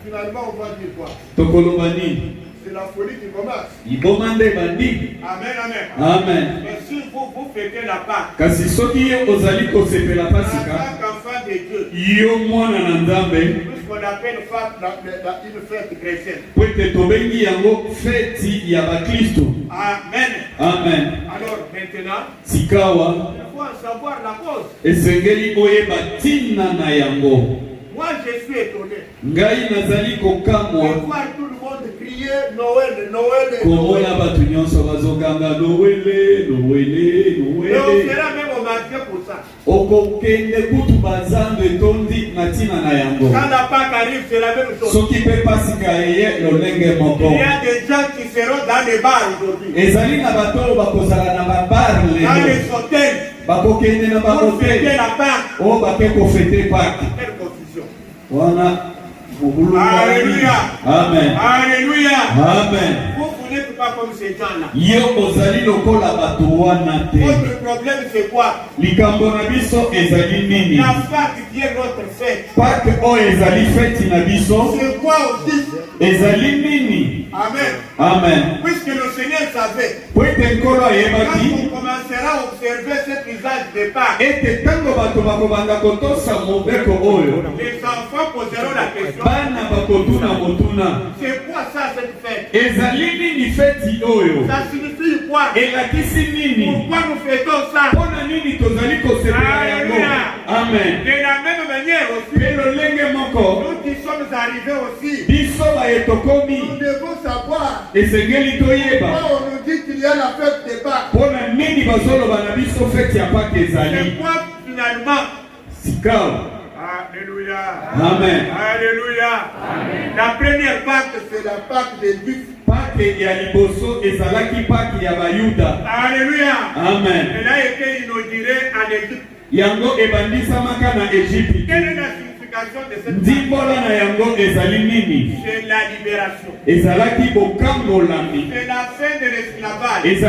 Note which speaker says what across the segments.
Speaker 1: Finalement, on va dire quoi? C'est la folie qui commence. Amen, amen.
Speaker 2: Amen.
Speaker 1: Mais si vous fêtez la Pâque, en
Speaker 2: tant
Speaker 1: qu'enfant de Dieu, ce qu'on appelle une fête chrétienne. Amen.
Speaker 2: Amen.
Speaker 1: Alors maintenant, il faut en savoir la cause. Moi, je suis étonné de voir tout le monde crier Noël, Noël, Noël. Et on sera même au marché pour ça. Quand la Pâque arrive, c'est la même chose. Il y a des gens qui seront dans les bars aujourd'hui, dans les hôtels, pour fêter la Pâque. Quelle confusion. Alléluia.
Speaker 2: Amen.
Speaker 1: Alléluia.
Speaker 2: Amen.
Speaker 1: Vous n'êtes pas comme ces gens-là. Votre problème, c'est quoi? La Pâque qui est notre fête. C'est quoi aussi? Amen.
Speaker 2: Amen.
Speaker 1: Puisque le Seigneur savait, quand on commencera à observer cet usage de Pâques, les enfants poseront la question: c'est quoi ça, cette fête? Ça signifie quoi? Pourquoi nous fêtons ça? Alléluia.
Speaker 2: Amen.
Speaker 1: De la même manière aussi, nous qui sommes arrivés aussi, nous devons savoir pourquoi on nous dit qu'il y a la fête des Pâques. C'est quoi finalement? Alléluia.
Speaker 2: Amen.
Speaker 1: Alléluia. Amen. La première Pâque, c'est la Pâque des Juifs. Alléluia.
Speaker 2: Amen.
Speaker 1: Elle a été inaugurée en Égypte. Quelle est la signification de cette Pâque? C'est la libération. C'est la fin de l'esclavage. Les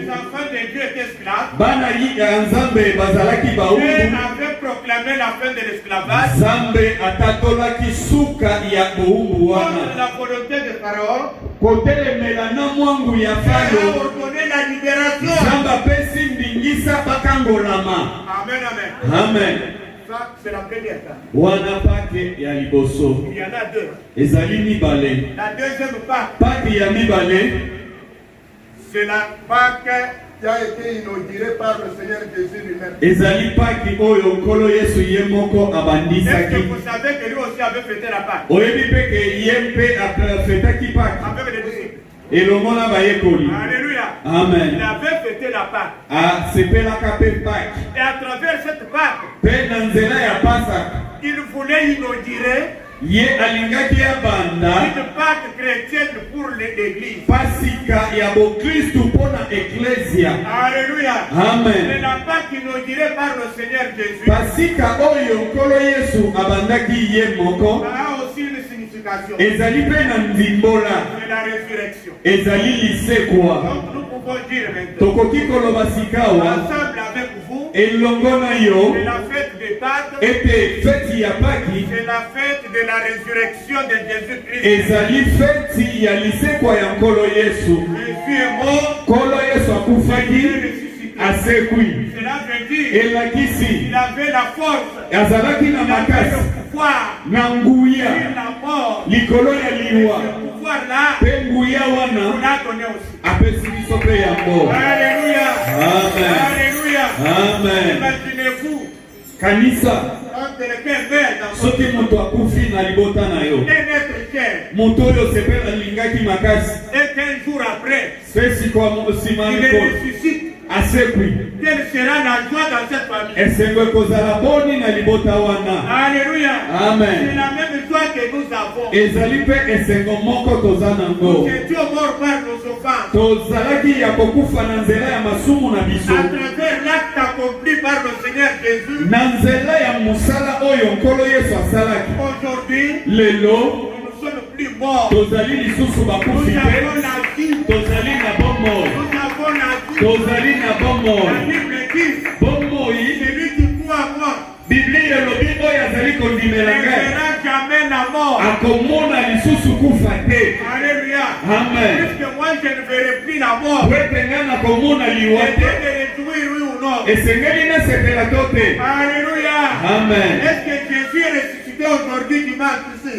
Speaker 1: enfants de Dieu étaient esclaves. Dieu avait proclamé la fin de l'esclavage. Comme la volonté de Pharaon, Dieu a ordonné la libération. Amen, amen.
Speaker 2: Amen.
Speaker 1: Ça, c'est la première Pâque.
Speaker 2: Il y en
Speaker 1: a deux. La deuxième Pâque, c'est la Pâque qui a été inaugurée par le Seigneur Jésus lui-même. Est-ce que vous savez que lui aussi avait fêté la Pâque avec les disciples? Alléluia.
Speaker 2: Amen.
Speaker 1: Il avait fêté la Pâque. Et à travers cette Pâque, il voulait inaugurer une Pâque chrétienne pour l'Église. Alléluia.
Speaker 2: Amen.
Speaker 1: C'est la Pâque inaugurée par le Seigneur Jésus. Ça a aussi une signification. C'est la résurrection. Donc nous pouvons dire maintenant, ensemble avec vous, c'est la fête de Pâques. C'est la fête de la résurrection de Jésus-Christ. Jésus est mort. Cela veut dire qu'il avait la force, il avait le pouvoir sur la mort. Ce pouvoir-là, il nous l'a donné aussi. Alléluia. Alléluia.
Speaker 2: Amen.
Speaker 1: Imaginez-vous,
Speaker 2: Kanisa
Speaker 1: quand quelqu'un meurt dans son
Speaker 2: soki moto akufi na libota na yo
Speaker 1: un être cher,
Speaker 2: moto oyo sepela lingaki makasi
Speaker 1: et qu'un jour après,
Speaker 2: pesi kwa simani
Speaker 1: il
Speaker 2: ko
Speaker 1: ressuscite,
Speaker 2: asekwi
Speaker 1: quelle sera la joie dans cette famille?
Speaker 2: esengo ekozala boni na libota wana.
Speaker 1: Alléluia.
Speaker 2: Amen.
Speaker 1: C'est la même joie que nous avons.
Speaker 2: ezali mpe esengo moko toza nango.
Speaker 1: Nous étions morts par nos offenses.
Speaker 2: tozalaki ya kokufa na nzela ya masumu na biso
Speaker 1: À travers l'acte accompli par par le Seigneur Jésus.
Speaker 2: Nanzela ya musala oyo nkolo Yesu asalaki.
Speaker 1: Aujourd'hui,
Speaker 2: lelo
Speaker 1: nous ne sommes plus morts.
Speaker 2: tozali lisusu bakufi
Speaker 1: Nous
Speaker 2: te.
Speaker 1: avons la vie.
Speaker 2: Tozali na bomoi.
Speaker 1: Nous avons la vie.
Speaker 2: Tozali na
Speaker 1: La
Speaker 2: bomoi.
Speaker 1: Bible dit,
Speaker 2: Bomoi.
Speaker 1: celui qui croit à moi
Speaker 2: Biblia elobi oyo azali
Speaker 1: ne
Speaker 2: kondimela ngai
Speaker 1: verra jamais la mort.
Speaker 2: akomona lisusu kufa te.
Speaker 1: Alléluia.
Speaker 2: Amen.
Speaker 1: Puisque moi je ne verrai plus la mort.
Speaker 2: Po ete ngai nakomona liwa
Speaker 1: Je
Speaker 2: te.
Speaker 1: vais me réjouir, oui ou non.
Speaker 2: Esengeli nasepela to te.
Speaker 1: Alléluia.
Speaker 2: Amen.
Speaker 1: Est-ce que Jésus est ressuscité aujourd'hui dimanche ici?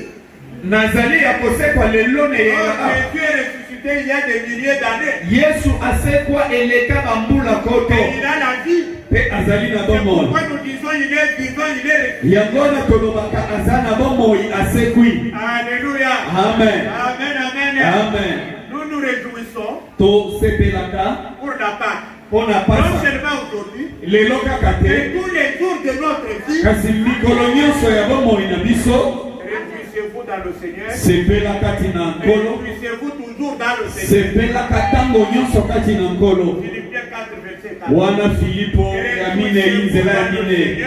Speaker 2: Nazali ya kosekwa lelo ne
Speaker 1: Oh,
Speaker 2: yenga.
Speaker 1: Jésus est ressuscité il y a des milliers d'années.
Speaker 2: Yesu asekwa eleka bambula koto.
Speaker 1: Et il a la vie.
Speaker 2: Pe azali na
Speaker 1: C'est
Speaker 2: bomoi.
Speaker 1: pourquoi nous disons il est vivant, il est ressuscité.
Speaker 2: Yango wana tolobaka aza na bomoi asekwi.
Speaker 1: Alléluia.
Speaker 2: Amen.
Speaker 1: Amen, amen.
Speaker 2: Amen.
Speaker 1: Nous nous réjouissons
Speaker 2: Tosepelaka
Speaker 1: pour la Pâque.
Speaker 2: mpona
Speaker 1: Non
Speaker 2: pasa
Speaker 1: seulement aujourd'hui,
Speaker 2: lelo kaka
Speaker 1: mais
Speaker 2: te.
Speaker 1: tous les jours de notre vie.
Speaker 2: Kasi mikolo nyonso ya bomoi na biso
Speaker 1: Réjouissez-vous dans le Seigneur.
Speaker 2: sepela kati na nkolo.
Speaker 1: Réjouissez-vous toujours dans le Seigneur.
Speaker 2: Sepelaka ntango nyonso kati na nkolo.
Speaker 1: Philippiens 4, verset 4.
Speaker 2: Wana Filipo ya minei nzela ya minei.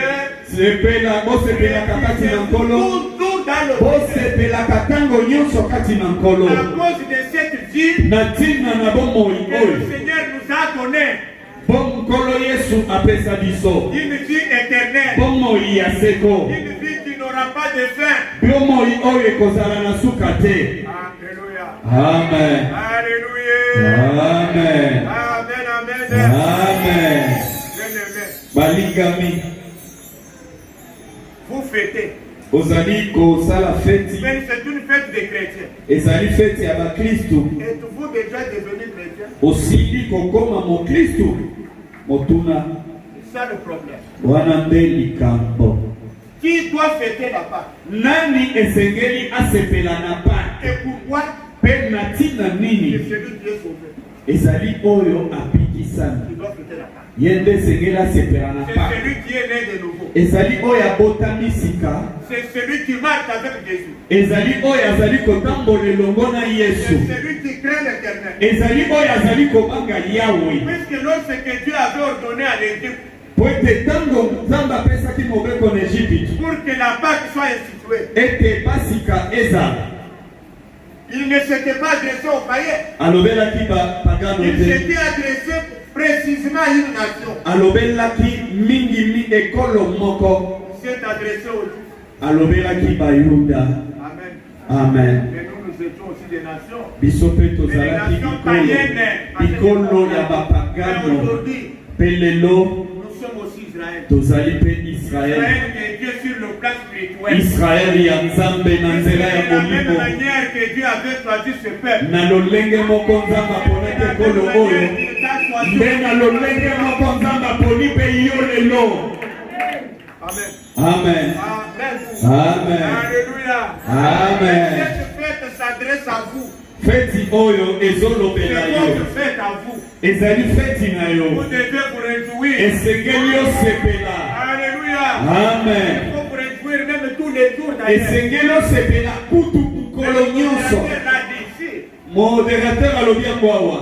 Speaker 2: Sepela bosepelaka kati na nkolo.
Speaker 1: Toujours dans le Seigneur.
Speaker 2: Bosepelaka ntango nyonso kati na nkolo.
Speaker 1: À cause de cette vie
Speaker 2: Na ntina na bomoi
Speaker 1: que le
Speaker 2: oyo
Speaker 1: Seigneur nous a donné,
Speaker 2: bo nkolo Yesu apesa biso
Speaker 1: une vie éternelle,
Speaker 2: bomoi ya seko.
Speaker 1: une vie qui n'aura pas de fin.
Speaker 2: Bomoi oyo ekozala na suka te.
Speaker 1: Alléluia.
Speaker 2: Amen.
Speaker 1: Alléluia.
Speaker 2: Amen.
Speaker 1: Amen, amen.
Speaker 2: Amen.
Speaker 1: Bien-aimé,
Speaker 2: Balingami
Speaker 1: vous fêtez.
Speaker 2: ozali kosala feti.
Speaker 1: Mais c'est une fête des chrétiens.
Speaker 2: Ezali feti ya bakristu.
Speaker 1: Êtes-vous déjà devenu chrétien?
Speaker 2: Osili kokoma mokristu motuna
Speaker 1: C'est ça le problème.
Speaker 2: wana nde likambo.
Speaker 1: Qui doit fêter la Pâque?
Speaker 2: Nani esengeli asepela na Pâque?
Speaker 1: Et pourquoi?
Speaker 2: Pe na ntina
Speaker 1: C'est
Speaker 2: nini?
Speaker 1: celui qui est sauvé
Speaker 2: Ezali oyo apikisami.
Speaker 1: qui doit fêter la Pâque.
Speaker 2: Ye nde esengeli asepela na
Speaker 1: C'est
Speaker 2: Pâque.
Speaker 1: celui qui est né de nouveau.
Speaker 2: Ezali oyo abotami sika.
Speaker 1: C'est celui qui marche avec Jésus.
Speaker 2: Ezali oyo azali kotambola elongo na
Speaker 1: C'est
Speaker 2: Yesu.
Speaker 1: celui qui craint l'éternel.
Speaker 2: Ezali oyo azali kobanga Yahweh.
Speaker 1: Puisque lorsque Dieu avait ordonné à l'Égypte
Speaker 2: Po ete ntango Nzambe apesaki mobeko na Ejipito
Speaker 1: pour que la Pâque soit instituée,
Speaker 2: ete pasika ezala,
Speaker 1: il ne s'était pas adressé aux païens.
Speaker 2: alobelaki bapagano
Speaker 1: Il
Speaker 2: te.
Speaker 1: s'était adressé précisément à une nation.
Speaker 2: Alobelaki mingi ekolo moko.
Speaker 1: Il s'est adressé aux Juifs.
Speaker 2: Alobelaki bayuda.
Speaker 1: Amen.
Speaker 2: Amen.
Speaker 1: Mais nous étions aussi des nations.
Speaker 2: Biso pe
Speaker 1: Mais les
Speaker 2: tozalaki
Speaker 1: nations païennes.
Speaker 2: bikolo ya
Speaker 1: Mais
Speaker 2: bapagano.
Speaker 1: aujourd'hui,
Speaker 2: Pe lelo
Speaker 1: nous sommes aussi Israël.
Speaker 2: tozali pe Israel.
Speaker 1: Israël qui est Dieu sur le plan spirituel.
Speaker 2: Israel ya Nzambe na
Speaker 1: C'est
Speaker 2: nzela ya
Speaker 1: de la même
Speaker 2: molimo.
Speaker 1: manière que Dieu avait choisi ce peuple.
Speaker 2: Na lolenge moko Nzambe aponaki ekolo oyo. Nde na lolenge moko Nzambe aponi pe yo lelo.
Speaker 1: Amen.
Speaker 2: Amen.
Speaker 1: Amen.
Speaker 2: Amen.
Speaker 1: Alléluia.
Speaker 2: Amen.
Speaker 1: Cette fête s'adresse à vous.
Speaker 2: Feti oyo ezolobela
Speaker 1: C'est
Speaker 2: yo.
Speaker 1: votre fête à vous.
Speaker 2: Ezali feti na
Speaker 1: Vous
Speaker 2: yo.
Speaker 1: devez vous réjouir.
Speaker 2: Esengeli osepela.
Speaker 1: Alléluia.
Speaker 2: Amen.
Speaker 1: Il faut vous réjouir même tous les jours d'ailleurs.
Speaker 2: Esengeli osepela kutu kolo nyonso. Modérateur alobi yango awa.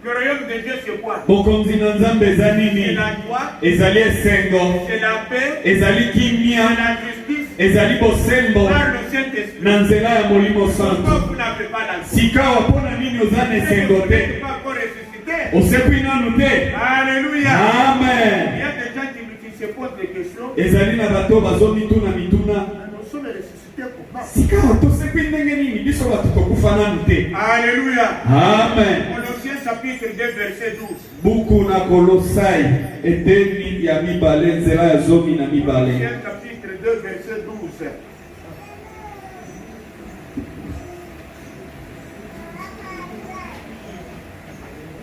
Speaker 1: Le royaume de Dieu c'est quoi?
Speaker 2: Bokonzi na Nzambe eza
Speaker 1: C'est
Speaker 2: nini?
Speaker 1: la joie,
Speaker 2: Ezali esengo.
Speaker 1: c'est la paix,
Speaker 2: Ezali
Speaker 1: c'est
Speaker 2: kimia.
Speaker 1: la justice
Speaker 2: Ezali bosembo.
Speaker 1: par le Saint-Esprit.
Speaker 2: Na nzela ya molimo
Speaker 1: Pourquoi
Speaker 2: santo.
Speaker 1: vous n'avez pas la joie?
Speaker 2: Sikawa mpona nini oza na
Speaker 1: Vous
Speaker 2: esengo
Speaker 1: n'êtes
Speaker 2: te?
Speaker 1: pas encore ressuscité.
Speaker 2: Osekwi nanu te?
Speaker 1: Alléluia. Il
Speaker 2: Amen.
Speaker 1: y a des gens qui se posent des questions.
Speaker 2: Ezali na bato bazomituna mituna.
Speaker 1: Nous sommes ressuscités pour moi.
Speaker 2: Sikawa tosekwi ndenge nini? Biso bato tokufa nanu te.
Speaker 1: Alléluia.
Speaker 2: Amen.
Speaker 1: Colossiens chapitre 2 verset 12.
Speaker 2: Buku na Kolosai eteni ya mibale nzela ya zomi na mibale.
Speaker 1: Colossiens chapitre 2 verset 12.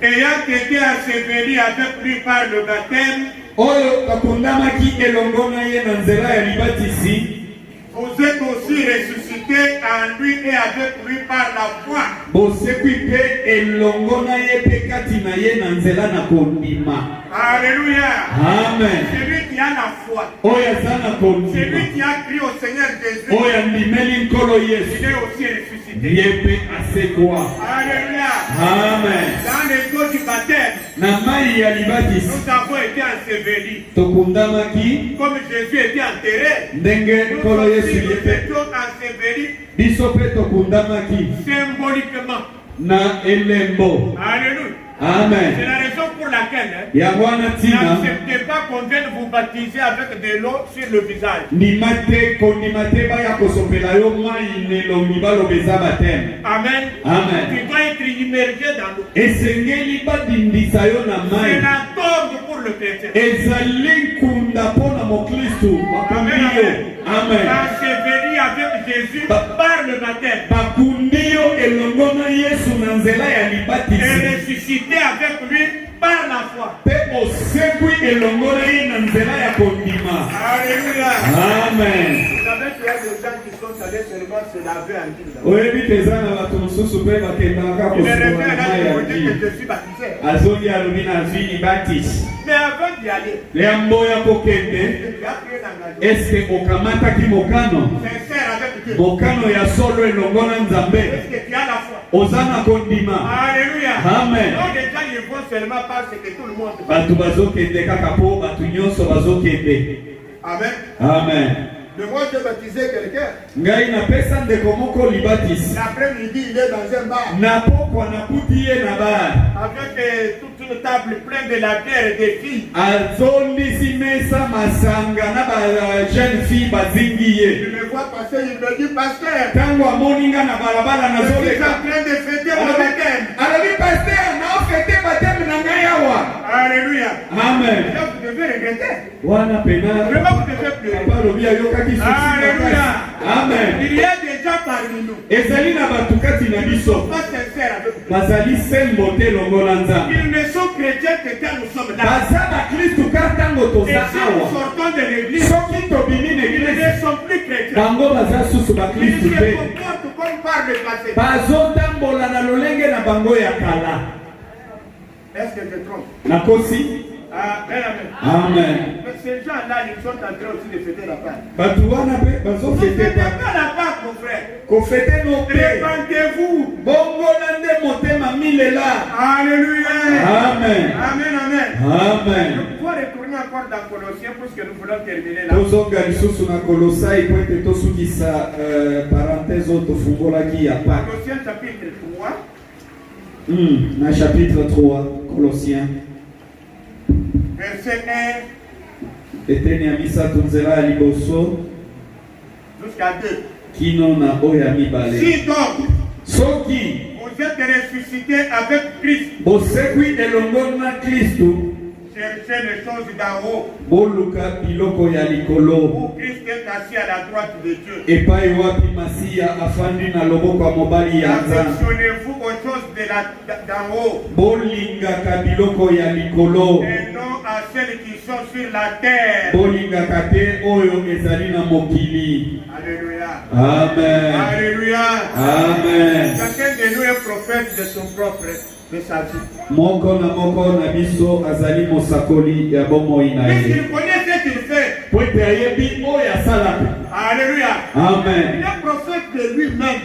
Speaker 1: Ayant été enseveli avec lui par le baptême,
Speaker 2: Oyo bakundamaki elongo na ye na nzela ya libatisi.
Speaker 1: vous êtes aussi ressuscités en lui et avec lui par la foi.
Speaker 2: Bosekwi pe elongo na ye pe kati na ye na nzela na kondima.
Speaker 1: Alléluia.
Speaker 2: Amen.
Speaker 1: Celui qui a la foi,
Speaker 2: Oyo aza na kondima.
Speaker 1: celui qui a crié au Seigneur Jésus,
Speaker 2: Oyo andimeli nkolo
Speaker 1: il
Speaker 2: Yesu.
Speaker 1: est aussi ressuscité.
Speaker 2: Ye pe asekwa.
Speaker 1: Alléluia.
Speaker 2: Amen.
Speaker 1: Dans les eaux du baptême, nous avons été ensevelis. Comme Jésus était enterré, nous aussi nous étions ensevelis symboliquement. Alléluia.
Speaker 2: Amen.
Speaker 1: C'est la raison pour laquelle n'acceptez pas qu'on vienne vous baptiser avec de l'eau sur le visage. Amen.
Speaker 2: Amen.
Speaker 1: Tu dois être immergé dans l'eau.
Speaker 2: C'est
Speaker 1: la tombe pour le chrétien.
Speaker 2: Amen.
Speaker 1: Enseveli avec Jésus par le baptême. Et ressuscité avec lui par la foi. Alléluia.
Speaker 2: Amen.
Speaker 1: Vous savez qu'il y a des gens qui sont allés seulement se laver en ville. Il est revenu là pour dire que je suis baptisé. Mais avant d'y aller, il a pris l'engagement.
Speaker 2: Est-ce que okamata ki mokano?
Speaker 1: Sincère avec Dieu.
Speaker 2: Mokano ya solo elongona nzambe.
Speaker 1: Est-ce que tu as la foi?
Speaker 2: Ozana kondima.
Speaker 1: Alléluia.
Speaker 2: Amen.
Speaker 1: Non, les gens ils vont seulement parce que tout le monde.
Speaker 2: Batu bazokende kaka po batu nyonso bazokende.
Speaker 1: Amen.
Speaker 2: Amen.
Speaker 1: Mais moi j'ai baptisé quelqu'un.
Speaker 2: Ngai na pesa ndeko moko libatis.
Speaker 1: L'après-midi il est dans un bar.
Speaker 2: Na pokwa na kutie na bar.
Speaker 1: Avec toute une table pleine de la bière et des filles.
Speaker 2: Azondisi mesa masanga na ba jeune fille bazingiye.
Speaker 1: Je me vois passer, il me dit pasteur.
Speaker 2: Tango amoninga na balabala na
Speaker 1: je suis
Speaker 2: zoleka.
Speaker 1: en train de fêter mon baptême.
Speaker 2: Alors pasteur na fêter baptême na ngai awa.
Speaker 1: Alléluia.
Speaker 2: Amen.
Speaker 1: Là vous devez regretter.
Speaker 2: Wana pena.
Speaker 1: Vraiment vous devez pleurer.
Speaker 2: Papa lobi ayoka ki susi.
Speaker 1: Alléluia.
Speaker 2: Amen.
Speaker 1: Il y a des gens parmi nous.
Speaker 2: Ezali na batukati na biso.
Speaker 1: Pas sincères avec Dieu.
Speaker 2: Bazali sembo te longola nzambe.
Speaker 1: Ils ne sont chrétiens que quand nous sommes là.
Speaker 2: Baza ba Kristo ka tango
Speaker 1: Et
Speaker 2: toza
Speaker 1: si nous
Speaker 2: awa.
Speaker 1: sortons de l'église,
Speaker 2: Soki tobimi na
Speaker 1: ils
Speaker 2: église.
Speaker 1: ne sont plus chrétiens.
Speaker 2: Bango baza susu ba
Speaker 1: Ils
Speaker 2: Kristo
Speaker 1: se
Speaker 2: te.
Speaker 1: comportent comme par le passé.
Speaker 2: Bazotambola na lolenge na bango ya kala.
Speaker 1: Est-ce que je trompe?
Speaker 2: Nakosi.
Speaker 1: Amen.
Speaker 2: Amen.
Speaker 1: Mais ces gens-là, ils sont en train aussi de fêter la Pâque.
Speaker 2: Batu wana pe
Speaker 1: Vous ne
Speaker 2: bazofete
Speaker 1: fêtez
Speaker 2: pa.
Speaker 1: pas la Pâque, mon frère.
Speaker 2: Kofete no pe.
Speaker 1: Répandez-vous.
Speaker 2: Bongo na nde motema milela.
Speaker 1: Alléluia.
Speaker 2: Amen.
Speaker 1: Amen, amen.
Speaker 2: Amen.
Speaker 1: Nous pouvons retourner encore dans Colossiens puisque nous voulons terminer là.
Speaker 2: Tozonga lisusu na Kolosai po ete tosukisa parenthèse oyo tofungolaki ya Pâques.
Speaker 1: Colossiens chapitre 3.
Speaker 2: Na chapitre 3 Colossiens.
Speaker 1: Verset 1
Speaker 2: eteni ya misato nzela ya liboso
Speaker 1: jusqu'à 2.
Speaker 2: kino na oyo ya mibale.
Speaker 1: Si donc
Speaker 2: soki
Speaker 1: vous êtes ressuscité avec Christ,
Speaker 2: bosekwi elongo na Kristu,
Speaker 1: cherchez les choses d'en haut,
Speaker 2: boluka biloko ya likolo,
Speaker 1: où Christ est assis à la droite de Dieu.
Speaker 2: epai wapi Masiya afandi na loboko ya mobali ya Nzambe.
Speaker 1: Affectionnez-vous aux choses d'en haut,
Speaker 2: bolingaka biloko ya likolo,
Speaker 1: et non à celles qui sont sur la terre.
Speaker 2: bolingaka te oyo ezali na mokili.
Speaker 1: Alléluia.
Speaker 2: Amen.
Speaker 1: Alléluia.
Speaker 2: Amen.
Speaker 1: Chacun de nous est prophète de son propre de sa vie.
Speaker 2: Moko na biso azali mosakoli ya bomoi na ye.
Speaker 1: Puisqu'il connaît ce qu'il fait.
Speaker 2: Po ete ayebi oyo asalaka.
Speaker 1: Alléluia.
Speaker 2: Amen.
Speaker 1: Il est prophète de lui-même.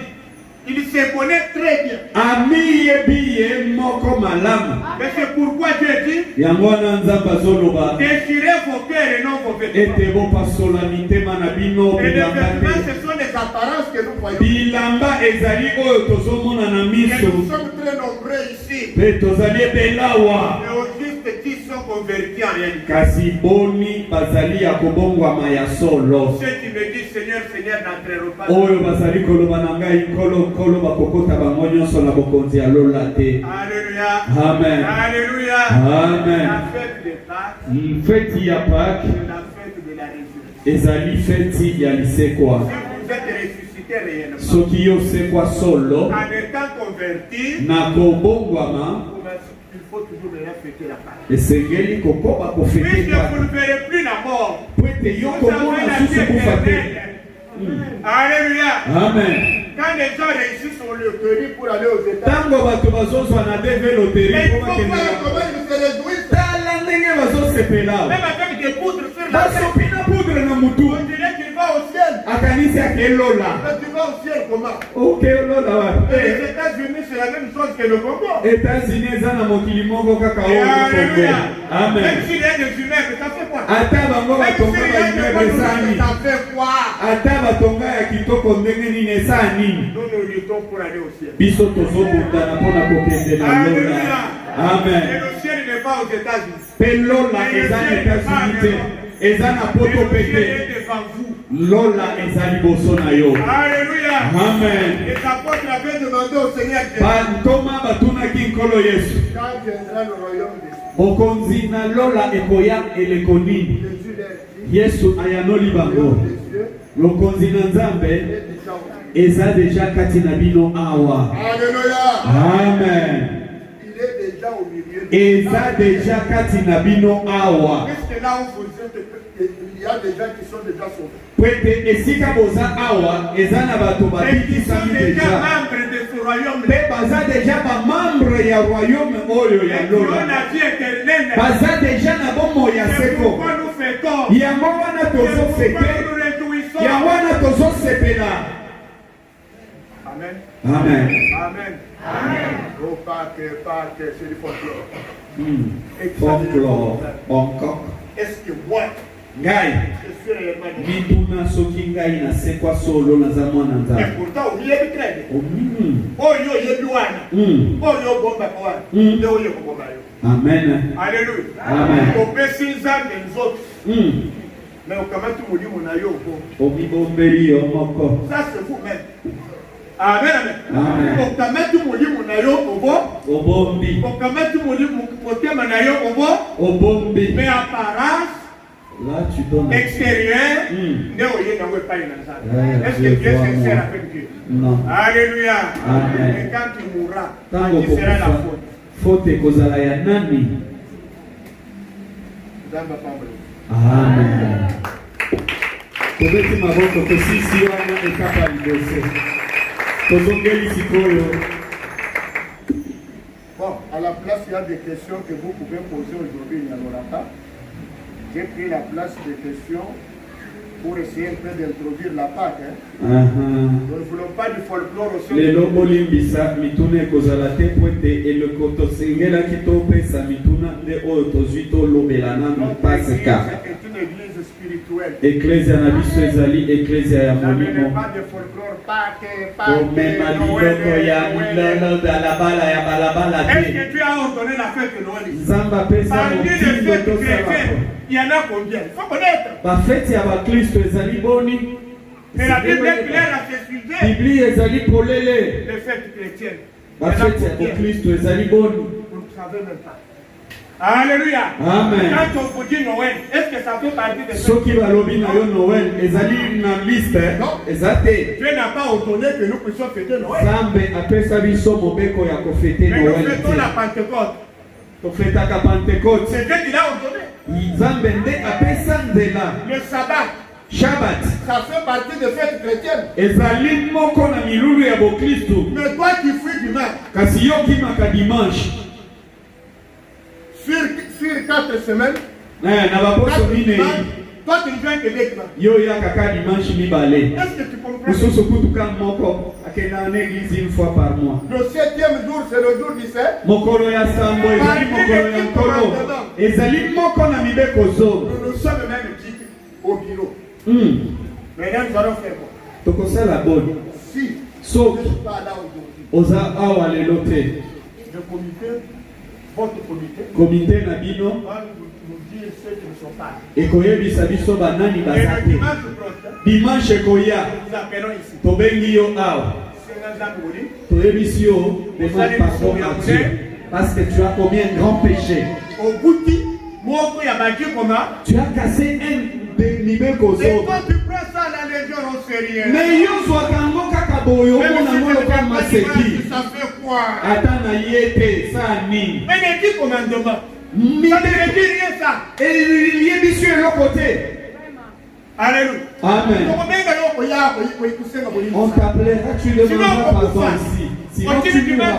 Speaker 1: Il se connaît très bien.
Speaker 2: Ami yebi ye moko malamu.
Speaker 1: Mais c'est pourquoi Dieu dit,
Speaker 2: yango wana Nzambe azoloba
Speaker 1: déchirez vos cœurs et non vos vêtements.
Speaker 2: ete bopasola mitema na bino
Speaker 1: Et les
Speaker 2: bilamba
Speaker 1: vêtements,
Speaker 2: te.
Speaker 1: ce sont les apparences que nous voyons.
Speaker 2: Bilamba ezali oyo tozomona na
Speaker 1: Et nous
Speaker 2: miso.
Speaker 1: sommes très nombreux ici.
Speaker 2: Pe tozali ebelawa.
Speaker 1: Mais au juste qui sont convertis en réalité.
Speaker 2: Kasi boni bazali ya kobongwama ya solo.
Speaker 1: Ceux qui me disent Seigneur, Seigneur, n'entreront pas.
Speaker 2: Oyo bazali koloba na ngai nkolo bakokota bango nyonso na bokonzi ya lola te.
Speaker 1: Alléluia.
Speaker 2: Amen.
Speaker 1: Alléluia.
Speaker 2: Amen.
Speaker 1: La fête de Pâques,
Speaker 2: Feti ya Pâques
Speaker 1: c'est la fête de la résurrection.
Speaker 2: ezali feti ya lisekwa.
Speaker 1: Si vous êtes ressuscité réellement,
Speaker 2: Soki yo sekwa solo
Speaker 1: en étant converti,
Speaker 2: na kobongwama
Speaker 1: il faut toujours venir fêter la Pâque.
Speaker 2: esengeli kokoba kofete
Speaker 1: Puisque
Speaker 2: Pâques.
Speaker 1: vous ne verrez plus la mort,
Speaker 2: Po ete yo
Speaker 1: vous avez
Speaker 2: komona
Speaker 1: la
Speaker 2: susu
Speaker 1: vie
Speaker 2: kufa te.
Speaker 1: éternelle. Alléluia.
Speaker 2: Amen.
Speaker 1: Quand les gens réussissent sur le loterie pour aller aux États,
Speaker 2: Tango bato bazozwa na DV
Speaker 1: mais
Speaker 2: loterie
Speaker 1: il
Speaker 2: po
Speaker 1: faut voir
Speaker 2: bakendela.
Speaker 1: comment ils se réjouissent.
Speaker 2: Tala ndenge bazosepela.
Speaker 1: Même avec des poudres sur la tête.
Speaker 2: Basopi na poudre na mutu.
Speaker 1: On dirait qu'il va au ciel.
Speaker 2: Akanisi akelola.
Speaker 1: Mais tu vas au ciel comment?
Speaker 2: Okelola
Speaker 1: Et
Speaker 2: wapi?
Speaker 1: les États-Unis, c'est la
Speaker 3: même chose que le Congo.
Speaker 2: États-Unis ezana mokili moko kaka oyo Congo. Amen.
Speaker 3: Même s'il y a des immeubles, ça fait quoi?
Speaker 2: Ata bango batonga ba immeuble,
Speaker 3: ça fait quoi?
Speaker 2: ata batonga ya kitoko ndenge nini esa nini?
Speaker 3: Nous nous luttons pour aller au ciel.
Speaker 2: Biso tozobundana mpona kokende na lola. Amen.
Speaker 3: Et le ciel n'est pas aux États-Unis.
Speaker 2: Pe lola eza na États-Unis te. Eza na poto pete. Lola eza liboso na yo.
Speaker 3: Alléluia.
Speaker 2: Amen.
Speaker 3: Les apôtres avaient demandé au Seigneur Jésus.
Speaker 2: Bantoma batunaki nkolo Yesu.
Speaker 3: Quand viendra le royaume des cieux.
Speaker 2: Bokonzi na lola ekoya eleko nini?
Speaker 3: Jésus leur dit.
Speaker 2: Yesu ayanoli bango. Lokonzi na Nzambe eza deja kati na bino awa.
Speaker 3: Alléluia.
Speaker 2: Amen.
Speaker 3: Il est déjà au milieu.
Speaker 2: Eza deja kati na bino awa.
Speaker 3: Puisque là où vous êtes, il y a des gens qui sont déjà sauvés.
Speaker 2: Pwete esika boza awa eza na bato babikisami deja.
Speaker 3: Membres de ce royaume.
Speaker 2: Pe baza deja ba membre ya royaume oyo ya lola. Baza deja na bomo ya seko. Yango wana tozo fete. Yango wana tozo sepela.
Speaker 3: Amen.
Speaker 2: Amen.
Speaker 3: Amen. Amen. Oh, Pâques, c'est du folklore.
Speaker 2: Folklore. Encore.
Speaker 3: Est-ce que moi,
Speaker 2: ngai mituna soki ngai nasekwa solo naza mwana nzambe.
Speaker 3: Et pourtant oyebi très bien. Oyo oyebi wana. Oyo bomba kwa wana. Nde oyo kobomba yo.
Speaker 2: Amen.
Speaker 3: Alléluia.
Speaker 2: Amen.
Speaker 3: Opesi nzambe nzoto. Mais okamati molimo na yo bo.
Speaker 2: Omibombeli yo moko.
Speaker 3: Ça c'est vous-même. Amen.
Speaker 2: Amen.
Speaker 3: Okamati molimo na yo obo.
Speaker 2: Obombi.
Speaker 3: Okamati molimo motema na yo obo.
Speaker 2: Obombi.
Speaker 3: Mais apparence
Speaker 2: là tu donnes
Speaker 3: extérieur, est-ce que Dieu est sincère avec Dieu?
Speaker 2: Non.
Speaker 3: Alléluia.
Speaker 2: Amen.
Speaker 3: Et quand tu mourras,
Speaker 2: tu
Speaker 3: seras la faute.
Speaker 2: Faute kozala ya nani? Amen. Tobeti maboko tosisi wana ekapa liboso. Tozongeli sikoyo.
Speaker 3: Bon, à la place, il y a des questions que vous pouvez poser aujourd'hui, il n'y en aura pas. J'ai pris la place des questions pour essayer un peu d'introduire la Pâque. Nous ne voulons pas du folklore aussi.
Speaker 2: Les lobolimbisa mitune kozala te poete eloko tosengela kitopesa mituna nde oyo tozwi tolobelana mpaseka.
Speaker 3: C'est une église spirituelle.
Speaker 2: Ecclesia na biso ezali ecclesia ya molimo.
Speaker 3: Pas de folklore, Pâque,
Speaker 2: komema biloko ya milolo balabala ya balabala te.
Speaker 3: Est-ce que tu as ordonné la fête de Noël?
Speaker 2: Nzambe apesa motindo tosala.
Speaker 3: Il y en a combien? Il faut connaître.
Speaker 2: Bafeti ya bakristo ezali boni.
Speaker 3: Mais la Bible est claire à ce sujet.
Speaker 2: Biblia ezali polele.
Speaker 3: Les fêtes chrétiennes.
Speaker 2: Bafeti ya bakristo ezali boni.
Speaker 3: Vous ne savez même pas. Alléluia.
Speaker 2: Amen.
Speaker 3: Quand on vous dit Noël, est-ce que ça fait partie des fêtes?
Speaker 2: Soki balobi na yo Noël ezali na liste. Ezate.
Speaker 3: Dieu n'a pas ordonné que nous puissions fêter Noël.
Speaker 2: Nzambe apesa biso mobeko ya kofete Noël.
Speaker 3: Mais nous fêtons la Pentecôte.
Speaker 2: Tofetaka Pentecôte.
Speaker 3: C'est Dieu qui l'a ordonné.
Speaker 2: Nzambe nde apesa nzela.
Speaker 3: Le sabbat.
Speaker 2: Shabbat.
Speaker 3: Ça fait partie des fêtes chrétiennes.
Speaker 2: Ezali moko na milulu ya bokristo.
Speaker 3: Mais toi qui fuis dimanche.
Speaker 2: Kasi yo kimaka dimanche.
Speaker 3: Sur 4 semaines.
Speaker 2: Na baposo mine.
Speaker 3: Toi tu ne viens que deux dimanches.
Speaker 2: Yo ya kaka dimanche mibale.
Speaker 3: Est-ce que tu comprends?
Speaker 2: Mususu kutuka moko akenda na église une fois par mois.
Speaker 3: Le 7e jour c'est le jour du fête.
Speaker 2: Mokolo ya sambo ezali mokolo ya nkolo. Ezali moko na mibeko zo.
Speaker 3: Nous sommes même dit au bureau. Maintenant nous allons faire quoi?
Speaker 2: Tokosala boni.
Speaker 3: Si
Speaker 2: So
Speaker 3: je ne suis pas là aujourd'hui.
Speaker 2: Oza awa lelo te.
Speaker 3: Le comité, votre comité,
Speaker 2: Komite na bino
Speaker 3: va nous dire ceux qui ne sont pas là.
Speaker 2: ekoyebisa biso banani
Speaker 3: Et
Speaker 2: baza
Speaker 3: le
Speaker 2: te.
Speaker 3: dimanche prochain,
Speaker 2: Dimanche ekoya
Speaker 3: nous appelons ici.
Speaker 2: tobengi yo awa.
Speaker 3: Seigneur Zambouli,
Speaker 2: Toyebisi yo demande pardon à Dieu parce que tu as commis un grand péché.
Speaker 3: au bout de moi, il y a battu comment?
Speaker 2: Tu as cassé un des mibeko
Speaker 3: Et
Speaker 2: zo.
Speaker 3: toi tu prends ça à la légère au sérieux.
Speaker 2: Mais yo zwaka kaka boyo
Speaker 3: Même
Speaker 2: mona
Speaker 3: si
Speaker 2: ngolo
Speaker 3: tu
Speaker 2: kwa
Speaker 3: ne
Speaker 2: maseki.
Speaker 3: ça fait quoi?
Speaker 2: Ata na yete sa nini.
Speaker 3: Mais les 10 commandements, ça ne
Speaker 2: Mibeko
Speaker 3: veut dire rien ça.
Speaker 2: eyebisi yo eloko te.
Speaker 3: Alléluia.
Speaker 2: Amen. On t'appellera, tu demanderas pardon ici. Sinon tu mourras.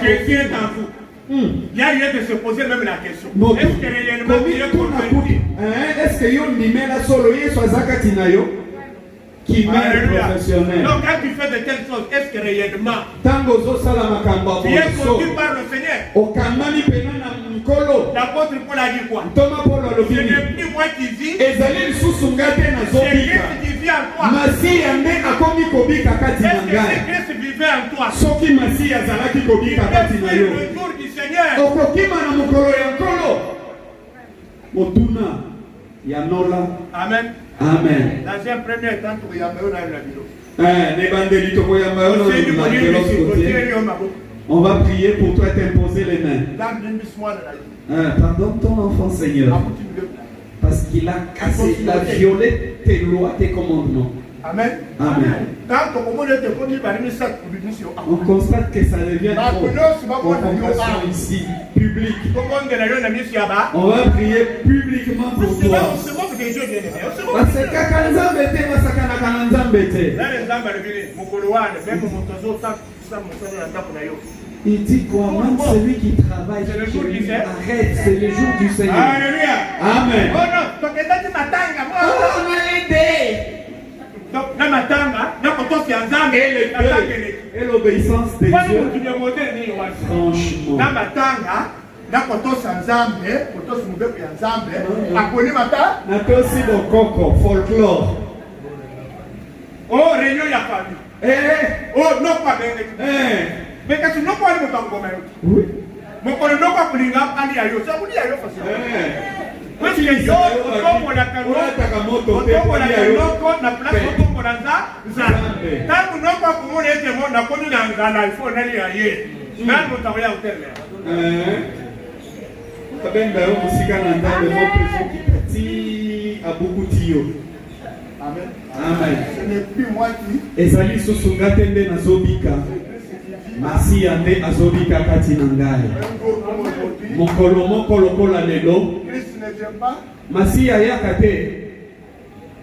Speaker 3: Quelqu'un est en vous. Il y a lieu de se poser même la question. Est-ce que réellement Dieu est pour
Speaker 2: Est-ce que yo ndimela solo Yesu azakati na yo? qui mère professionnelle.
Speaker 1: Donc quand tu fais de telles choses, est-ce que réellement
Speaker 2: Tango zo sala makambo
Speaker 1: tu es conduit par le Seigneur?
Speaker 2: Okamani penana mkolo.
Speaker 1: L'apôtre Paul a dit quoi?
Speaker 2: Toma Paul
Speaker 1: Ce
Speaker 2: alobini.
Speaker 1: n'est plus moi qui vis,
Speaker 2: Ezali lisusu ngate na
Speaker 1: c'est
Speaker 2: zobika.
Speaker 1: Christ qui vit en toi.
Speaker 2: Masiya nde akomi kobika kati na
Speaker 1: Est-ce que
Speaker 2: ngai.
Speaker 1: c'est Christ vivait en toi?
Speaker 2: Soki Masiya azalaki kobika kati na yo.
Speaker 1: Le jour du Seigneur.
Speaker 2: Okokima na mokolo ya nkolo. Motuna ya nola.
Speaker 1: Amen.
Speaker 2: Amen.
Speaker 1: Dans un premier temps, tu vas y la vidéo.
Speaker 2: On va prier pour toi et t'imposer les mains. Pardonne ton enfant, Seigneur. Parce qu'il a cassé, il a violé tes lois, tes commandements.
Speaker 1: Amen.
Speaker 2: Amen. On constate que ça devient trop confrontation ici, public. On va prier publiquement pour toi. Parce que Kakanzambe te, Masakana Kananzambe te. Il dit quoi? Même celui qui travaille, arrête, c'est le jour du Seigneur.
Speaker 1: Alléluia.
Speaker 2: Amen.
Speaker 1: Oh,
Speaker 2: on a aidé. Et l'obéissance de Dieu. Franchement. N'a aussi mon coco, folklore.
Speaker 1: Oh, réunion ya famille. Oh, non pas bien. Mais quand tu n'as pas le temps comme
Speaker 2: oui.
Speaker 1: Mon collègue n'a pas pris la ali ayo. Ça vous dit ayo facile. Parce que yo, on la cano, on la cano, na place on la za. Tant nous n'avons pas comment les gens n'a connu dans Ghana, il faut aller ailleurs. Même nous travaillons au terme.
Speaker 2: Tabenga yo musika na ndambe mo preso kipati abuku tiyo.
Speaker 3: Amen.
Speaker 2: Amen.
Speaker 3: Ce n'est plus moi qui.
Speaker 2: Ezali susunga tende na zobika. Masi ande azobika kati na ngai. Mokolo mokolo kola lelo.
Speaker 3: Christ ne vient pas.
Speaker 2: Masi ayaka te.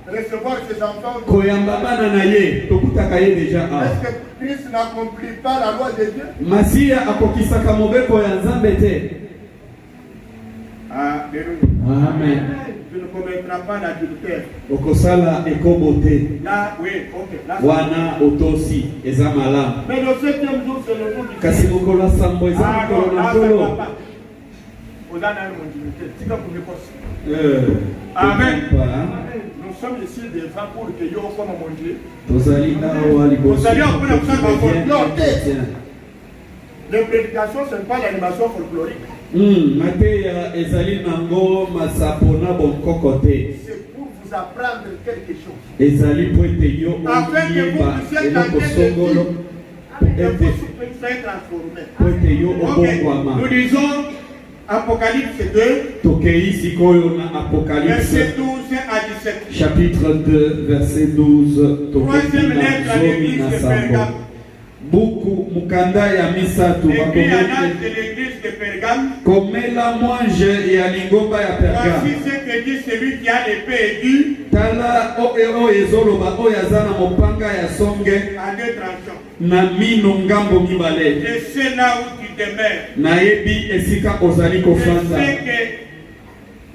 Speaker 3: Recevoir ses enfants.
Speaker 2: Koyamba bana na ye, tokutaka ye déjà.
Speaker 3: Est-ce que Christ n'accomplit pas la loi de Dieu?
Speaker 2: Masi akokisaka mobeko ya Nzambe te. Amen.
Speaker 3: Tu ne commettras pas l'adultère.
Speaker 2: Okosala ekobote.
Speaker 3: Là, oui, ok. Là,
Speaker 2: wana otosi eza malamu.
Speaker 3: Mais le 7e jour, c'est le jour du
Speaker 2: kasi mokolo sambo eza mokolo na nkolo.
Speaker 1: Amen.
Speaker 3: Nous sommes ici devant pour que yo comme mon Dieu.
Speaker 2: Tozali awa liboso.
Speaker 3: Les prédications, ce n'est pas l'animation folklorique.
Speaker 2: Mateya ezali nango masapona bonkoko te.
Speaker 3: C'est pour vous apprendre quelque chose.
Speaker 2: Ezali po ete yo oyeba eloko songolo
Speaker 3: Soyez transformés.
Speaker 2: po ete yo obongwama.
Speaker 1: Nous disons Apocalypse 2,
Speaker 2: tokei sikoyo na Apocalypse
Speaker 1: verset 12 à 17.
Speaker 2: chapitre 2 verset 12
Speaker 1: Troisième lettre à l'église de Pergame.
Speaker 2: buku mukanda ya misatu
Speaker 1: Écrit à l'âge de l'église de Pergame.
Speaker 2: komela mwanje ya lingomba ya Pergame.
Speaker 1: Voici ce que dit celui qui a l'épée aiguë.
Speaker 2: Tala oyo ezoloba oyo aza na mopanga ya songe
Speaker 1: À deux tranchants.
Speaker 2: na mino ngambo mibale.
Speaker 1: Je sais là où tu demeures.
Speaker 2: Nayebi esika ozali
Speaker 1: Je
Speaker 2: kofanda.
Speaker 1: sais que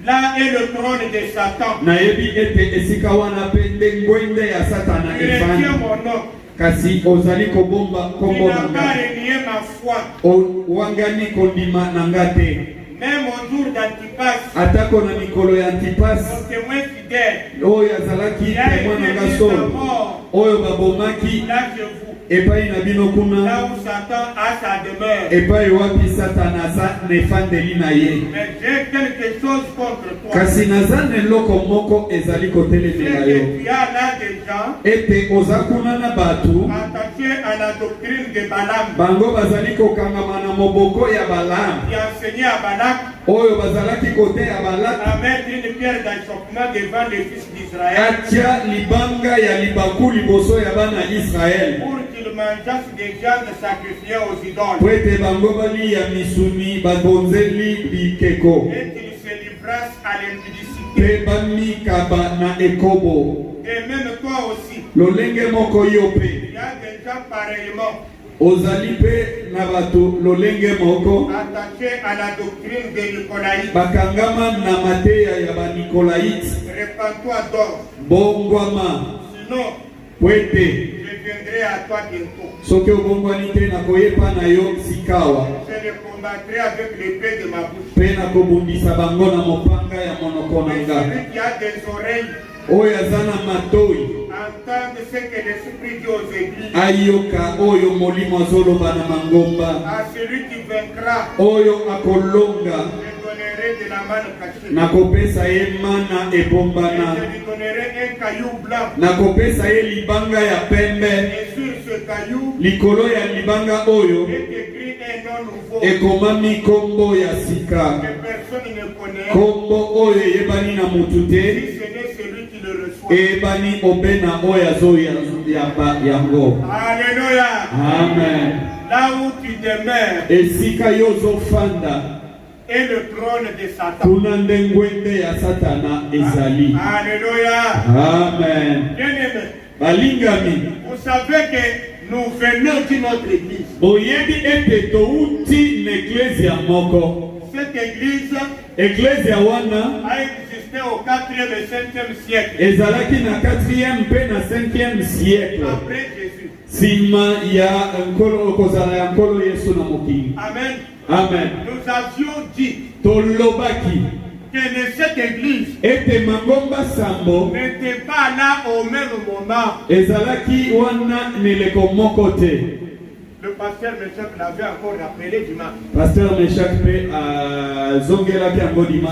Speaker 1: là est le trône de Satan.
Speaker 2: Nayebi ete esika wana pe nde ngwende ya Satana
Speaker 1: Tu retiens
Speaker 2: efandi.
Speaker 1: mon nom.
Speaker 2: Kasi ozali kobomba
Speaker 1: Tu
Speaker 2: kombo
Speaker 1: n'as
Speaker 2: na
Speaker 1: pas
Speaker 2: nga.
Speaker 1: renié ma foi.
Speaker 2: Wangani kondima na nga te.
Speaker 1: Même au jour d'Antipas,
Speaker 2: Atako na mikolo ya Antipas
Speaker 1: mon témoin fidèle,
Speaker 2: oyo azalaki
Speaker 1: il a
Speaker 2: témoin na
Speaker 1: été
Speaker 2: nga
Speaker 1: mis à
Speaker 2: solo
Speaker 1: mort.
Speaker 2: oyo babomaki
Speaker 1: Là, je vous.
Speaker 2: epai na bino
Speaker 1: Là
Speaker 2: kuna
Speaker 1: où Satan a sa demeure.
Speaker 2: epai wapi Satana aza na efandeli na ye.
Speaker 1: Mais j'ai quelque chose contre toi.
Speaker 2: Kasi naza na eloko moko ezali kotelemela
Speaker 1: C'est
Speaker 2: yo
Speaker 1: que tu as là des gens
Speaker 2: ete oza kuna na bato
Speaker 1: attachés à la doctrine de Balaam,
Speaker 2: bango bazali kokangama na moboko ya Balaam
Speaker 1: qui enseignait à Balak
Speaker 2: oyo bazalaki kote ya Balak
Speaker 1: à mettre une pierre d'achoppement devant les fils d'Israël
Speaker 2: atia libanga ya libaku liboso ya bana Israel
Speaker 1: pour qu'ils mangeassent des viandes sacrifiées aux idoles
Speaker 2: po ete bango balia misuni babonzeli bikeko
Speaker 1: et qu'ils se livrassent à l'impudicité.
Speaker 2: pe bamikaba na ekobo.
Speaker 1: Et même toi aussi,
Speaker 2: lolenge moko yo pe
Speaker 1: il y a des gens pareillement
Speaker 2: ozali pe na bato lolenge moko
Speaker 1: attachés à la doctrine des Nicolaïtes.
Speaker 2: bakangama na mateya ya banikolaite
Speaker 1: Répands-toi d'or,
Speaker 2: bongwama
Speaker 1: sinon
Speaker 3: viendrai à toi bientôt.
Speaker 2: Je le
Speaker 3: combattrai avec l'épée de ma bouche.
Speaker 2: Mais
Speaker 3: celui qui a des oreilles, entende ce que l'Esprit dit aux églises. À celui qui vaincra, je donnerai de la manne cachée. Et je lui donnerai un caillou blanc. Et sur ce caillou, est écrit un nom nouveau que personne ne connaît. Si ce n'est celui qui le reçoit. Alléluia.
Speaker 2: Amen.
Speaker 3: Là où tu demeures est le trône de Satan. Alléluia.
Speaker 2: Amen.
Speaker 3: Bien-aimé, vous savez que nous venons d'une autre église. Cette église a existé au 4e et 5e siècle. Après Jésus. Amen.
Speaker 2: Amen.
Speaker 3: Nous avions dit que cette église n'était pas là au même moment. Le pasteur Meshach l'avait encore rappelé dimanche.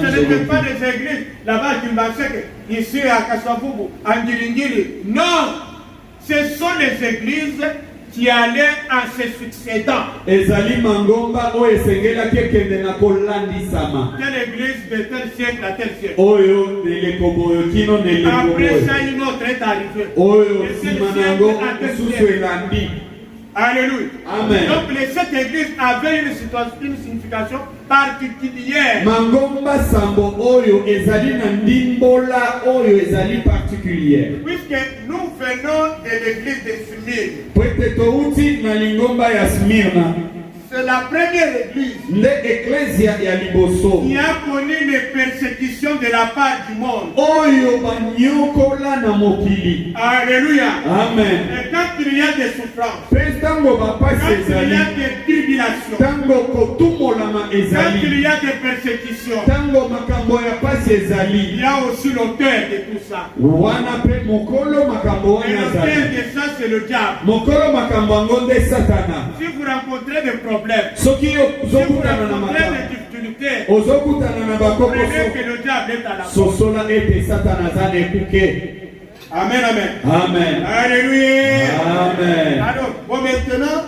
Speaker 3: Ce n'était pas des églises là-bas qui m'assèquent ici à Kassaboubou, à Ndiringiri. Non, ce sont les églises qui allaient en se succédant. Telle église de tel siècle à tel siècle. Après ça, une autre est arrivée. Alléluia.
Speaker 2: Amen.
Speaker 3: Donc cette église avait une signification particulière. Puisque nous venons de l'église de Smyrne. C'est la première église qui a connu les persécutions de la part du monde. Alléluia.
Speaker 2: Amen.
Speaker 3: Et quand il y a des souffrances, quand il y a des tribulations, quand il y a des persécutions, il y a aussi l'auteur de tout ça. Et l'auteur de ça, c'est le diable. Si vous rencontrez des problèmes, si vous rencontrez des difficultés, comprenez que le diable est à la porte. Amen, amen.
Speaker 2: Amen.
Speaker 3: Alléluia.
Speaker 2: Amen.
Speaker 3: Alors, bon, maintenant,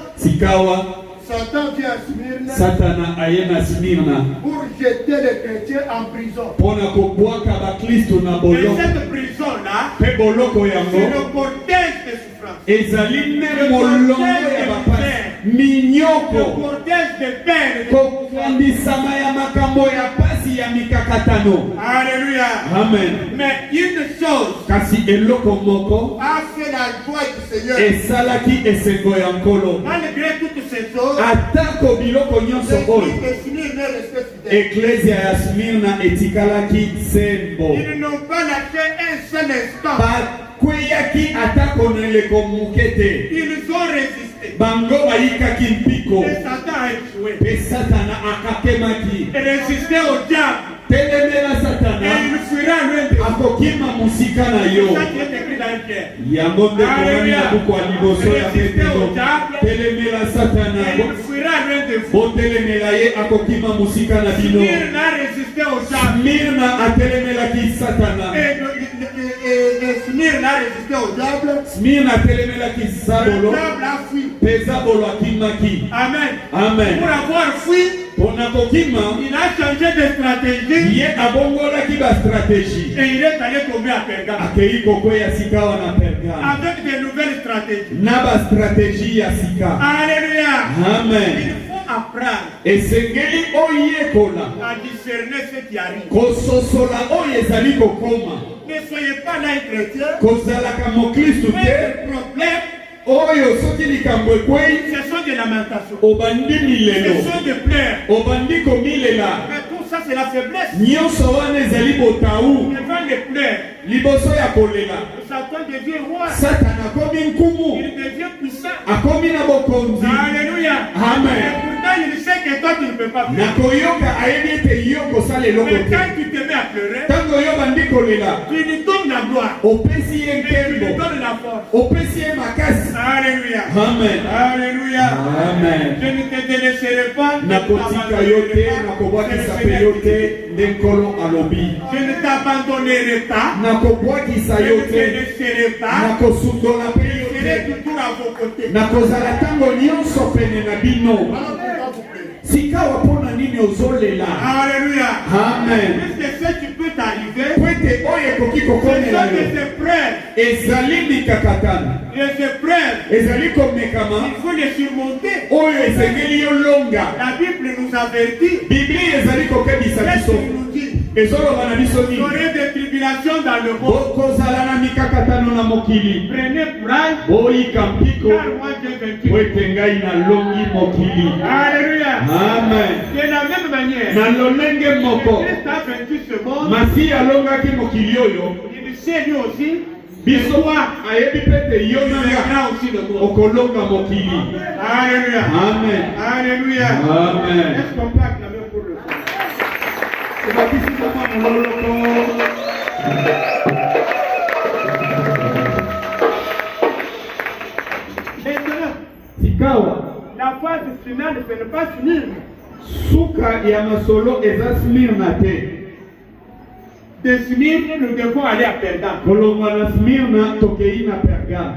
Speaker 3: Satan vient à Smyrne pour jeter les chrétiens en prison. Et cette prison-là, c'est le cortège de souffrance. Le cortège de peine. Alléluia.
Speaker 2: Amen.
Speaker 3: Mais une chose a fait la joie du Seigneur. Malgré toutes ces choses, ils n'ont pas lâché un seul instant. Ils ont résisté. Et Satan a échoué. Et résisté au diable. Et il fuira loin de vous. C'est ça qui est écrit dans Pierre. Alléluia. Résistez au diable. Et il fuira loin de vous. Smyrne a résisté au diable. Et Smyrne a résisté au diable. Le diable a fui. Amen.
Speaker 2: Amen.
Speaker 3: Pour avoir fui, il a changé de stratégie. Et il est allé tomber à Pergame. Avec de nouvelles stratégies. Alléluia.
Speaker 2: Amen.
Speaker 3: Il faut apprendre à discerner ce qui arrive. Ne soyez pas là un chrétien. Mais le problème, ce sont des lamentations. Ce sont des pleurs. Mais tout ça, c'est la faiblesse.
Speaker 1: Nyonso wana ezali botaou.
Speaker 3: Devant les pleurs.
Speaker 1: Liboso ya kolela.
Speaker 3: Satan devient roi.
Speaker 1: Satan akomi nkumu.
Speaker 3: Il devient puissant.
Speaker 1: Akomi na bokonzi.
Speaker 3: Alléluia.
Speaker 1: Amen.
Speaker 3: Et pourtant il sait que toi tu ne peux pas pleurer.
Speaker 1: Nakoyoka ayebi ete yo kosala eloko
Speaker 3: Mais
Speaker 1: te.
Speaker 3: quand tu te mets à pleurer,
Speaker 1: Tango yo bandi kolela.
Speaker 3: tu lui donnes la gloire.
Speaker 1: Opesi ye
Speaker 3: Et tu lui
Speaker 1: nkembo.
Speaker 3: donnes la force.
Speaker 1: Opesi ye makasi.
Speaker 3: Alléluia.
Speaker 1: Amen.
Speaker 3: Alléluia.
Speaker 1: Amen.
Speaker 3: Je ne te délaisserai pas.
Speaker 1: Nakotika yo te, nakobwakisa pe yo te, nde nkolo alobi.
Speaker 3: Je ne t'abandonnerai pas.
Speaker 1: Nakobwakisa
Speaker 3: Je
Speaker 1: yo
Speaker 3: ne te
Speaker 1: te,
Speaker 3: laisserai pas.
Speaker 1: nakosundola pe yo
Speaker 3: Je serai
Speaker 1: te,
Speaker 3: toujours à vos côtés.
Speaker 1: nakozala ntango nyonso pene na bino.
Speaker 3: Voilà pourquoi vous priez.
Speaker 1: Sikawa mpona nini ozolela?
Speaker 3: Alléluia.
Speaker 1: Amen.
Speaker 3: Puisque ce qui peut t'arriver,
Speaker 1: Po ete oyo ekoki
Speaker 3: ce
Speaker 1: kokomela
Speaker 3: sont
Speaker 1: yo
Speaker 3: des épreuves.
Speaker 1: ezali mikakatano,
Speaker 3: Les épreuves,
Speaker 1: ezali komekama
Speaker 3: il faut les surmonter.
Speaker 1: oyo esengeli yo longa.
Speaker 3: La Bible nous avertit.
Speaker 1: Biblia ezali kokebisa
Speaker 3: Qu'est-ce
Speaker 1: biso,
Speaker 3: qu'il nous dit?
Speaker 1: ezoloba na biso
Speaker 3: Il y
Speaker 1: nini?
Speaker 3: aurait des tribulations dans le monde.
Speaker 1: Bokozala na mikakatano na mokili,
Speaker 3: Prenez courage,
Speaker 1: boyika mpiko
Speaker 3: car moi j'ai vaincu.
Speaker 1: po ete ngai nalongi mokili.
Speaker 3: Alléluia.
Speaker 1: Amen.
Speaker 3: De la même manière,
Speaker 1: Na lolenge moko
Speaker 3: Christ a vaincu ce monde.
Speaker 1: masi alongaki mokili oyo,
Speaker 3: Il sait lui aussi.
Speaker 1: biso ayebi pete yo
Speaker 3: Il
Speaker 1: nanga
Speaker 3: vainquera aussi le monde.
Speaker 1: okolonga mokili.
Speaker 3: Alléluia.
Speaker 1: Amen.
Speaker 3: Alléluia.
Speaker 1: Amen.
Speaker 3: Est-ce qu'on peut acclamer pour le Seigneur?
Speaker 1: ebakisi kama mololoko.
Speaker 3: Maintenant,
Speaker 1: Sikawa
Speaker 3: la phase finale, ce n'est pas fini.
Speaker 1: suka ya masolo eza Smirna te.
Speaker 3: De Smyrne, nous devons aller à Pergame.
Speaker 1: kolongwa na Smirna tokei na Pergame.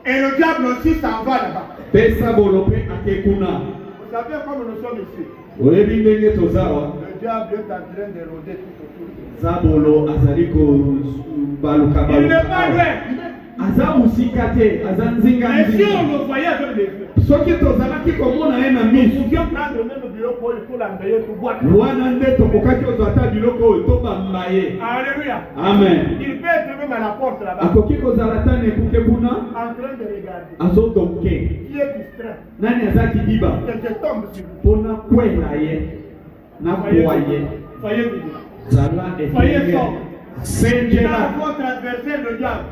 Speaker 3: Et le diable aussi s'en va là-bas.
Speaker 1: Pesa bolo mpe ake kuna.
Speaker 3: Vous savez comme nous sommes ici.
Speaker 1: Oyebi ndenge tozawa.
Speaker 3: Le diable est en train de rôder tout autour.
Speaker 1: Zabolo azali kobaluka
Speaker 3: Il n'est pas
Speaker 1: baluka.
Speaker 3: loin.
Speaker 1: Aza musika te, aza nzinga
Speaker 3: Mais si on
Speaker 1: nzinga.
Speaker 3: le voyait avec les yeux,
Speaker 1: Soki tozalaki komona ye na
Speaker 3: nous
Speaker 1: miso,
Speaker 3: pouvions prendre même le biloko il faut l'envoyer tout boire.
Speaker 1: wana nde tokokaki ozwa ata biloko oyo tobamba ye.
Speaker 3: Alléluia.
Speaker 1: Amen.
Speaker 3: Il peut être même à la porte là-bas,
Speaker 1: Akoki kozala ata na ekuke kuna,
Speaker 3: en train de regarder.
Speaker 1: azodoke.
Speaker 3: Qui est distrait.
Speaker 1: Nani aza kidiba
Speaker 3: Que je tombe sur lui.
Speaker 1: mpona kwela ye na kuwa ye.
Speaker 3: Soyez vigilants.
Speaker 1: Zala
Speaker 3: Soyez
Speaker 1: efenge.
Speaker 3: forts.
Speaker 1: Senjela.
Speaker 3: Dans votre adversaire, le diable,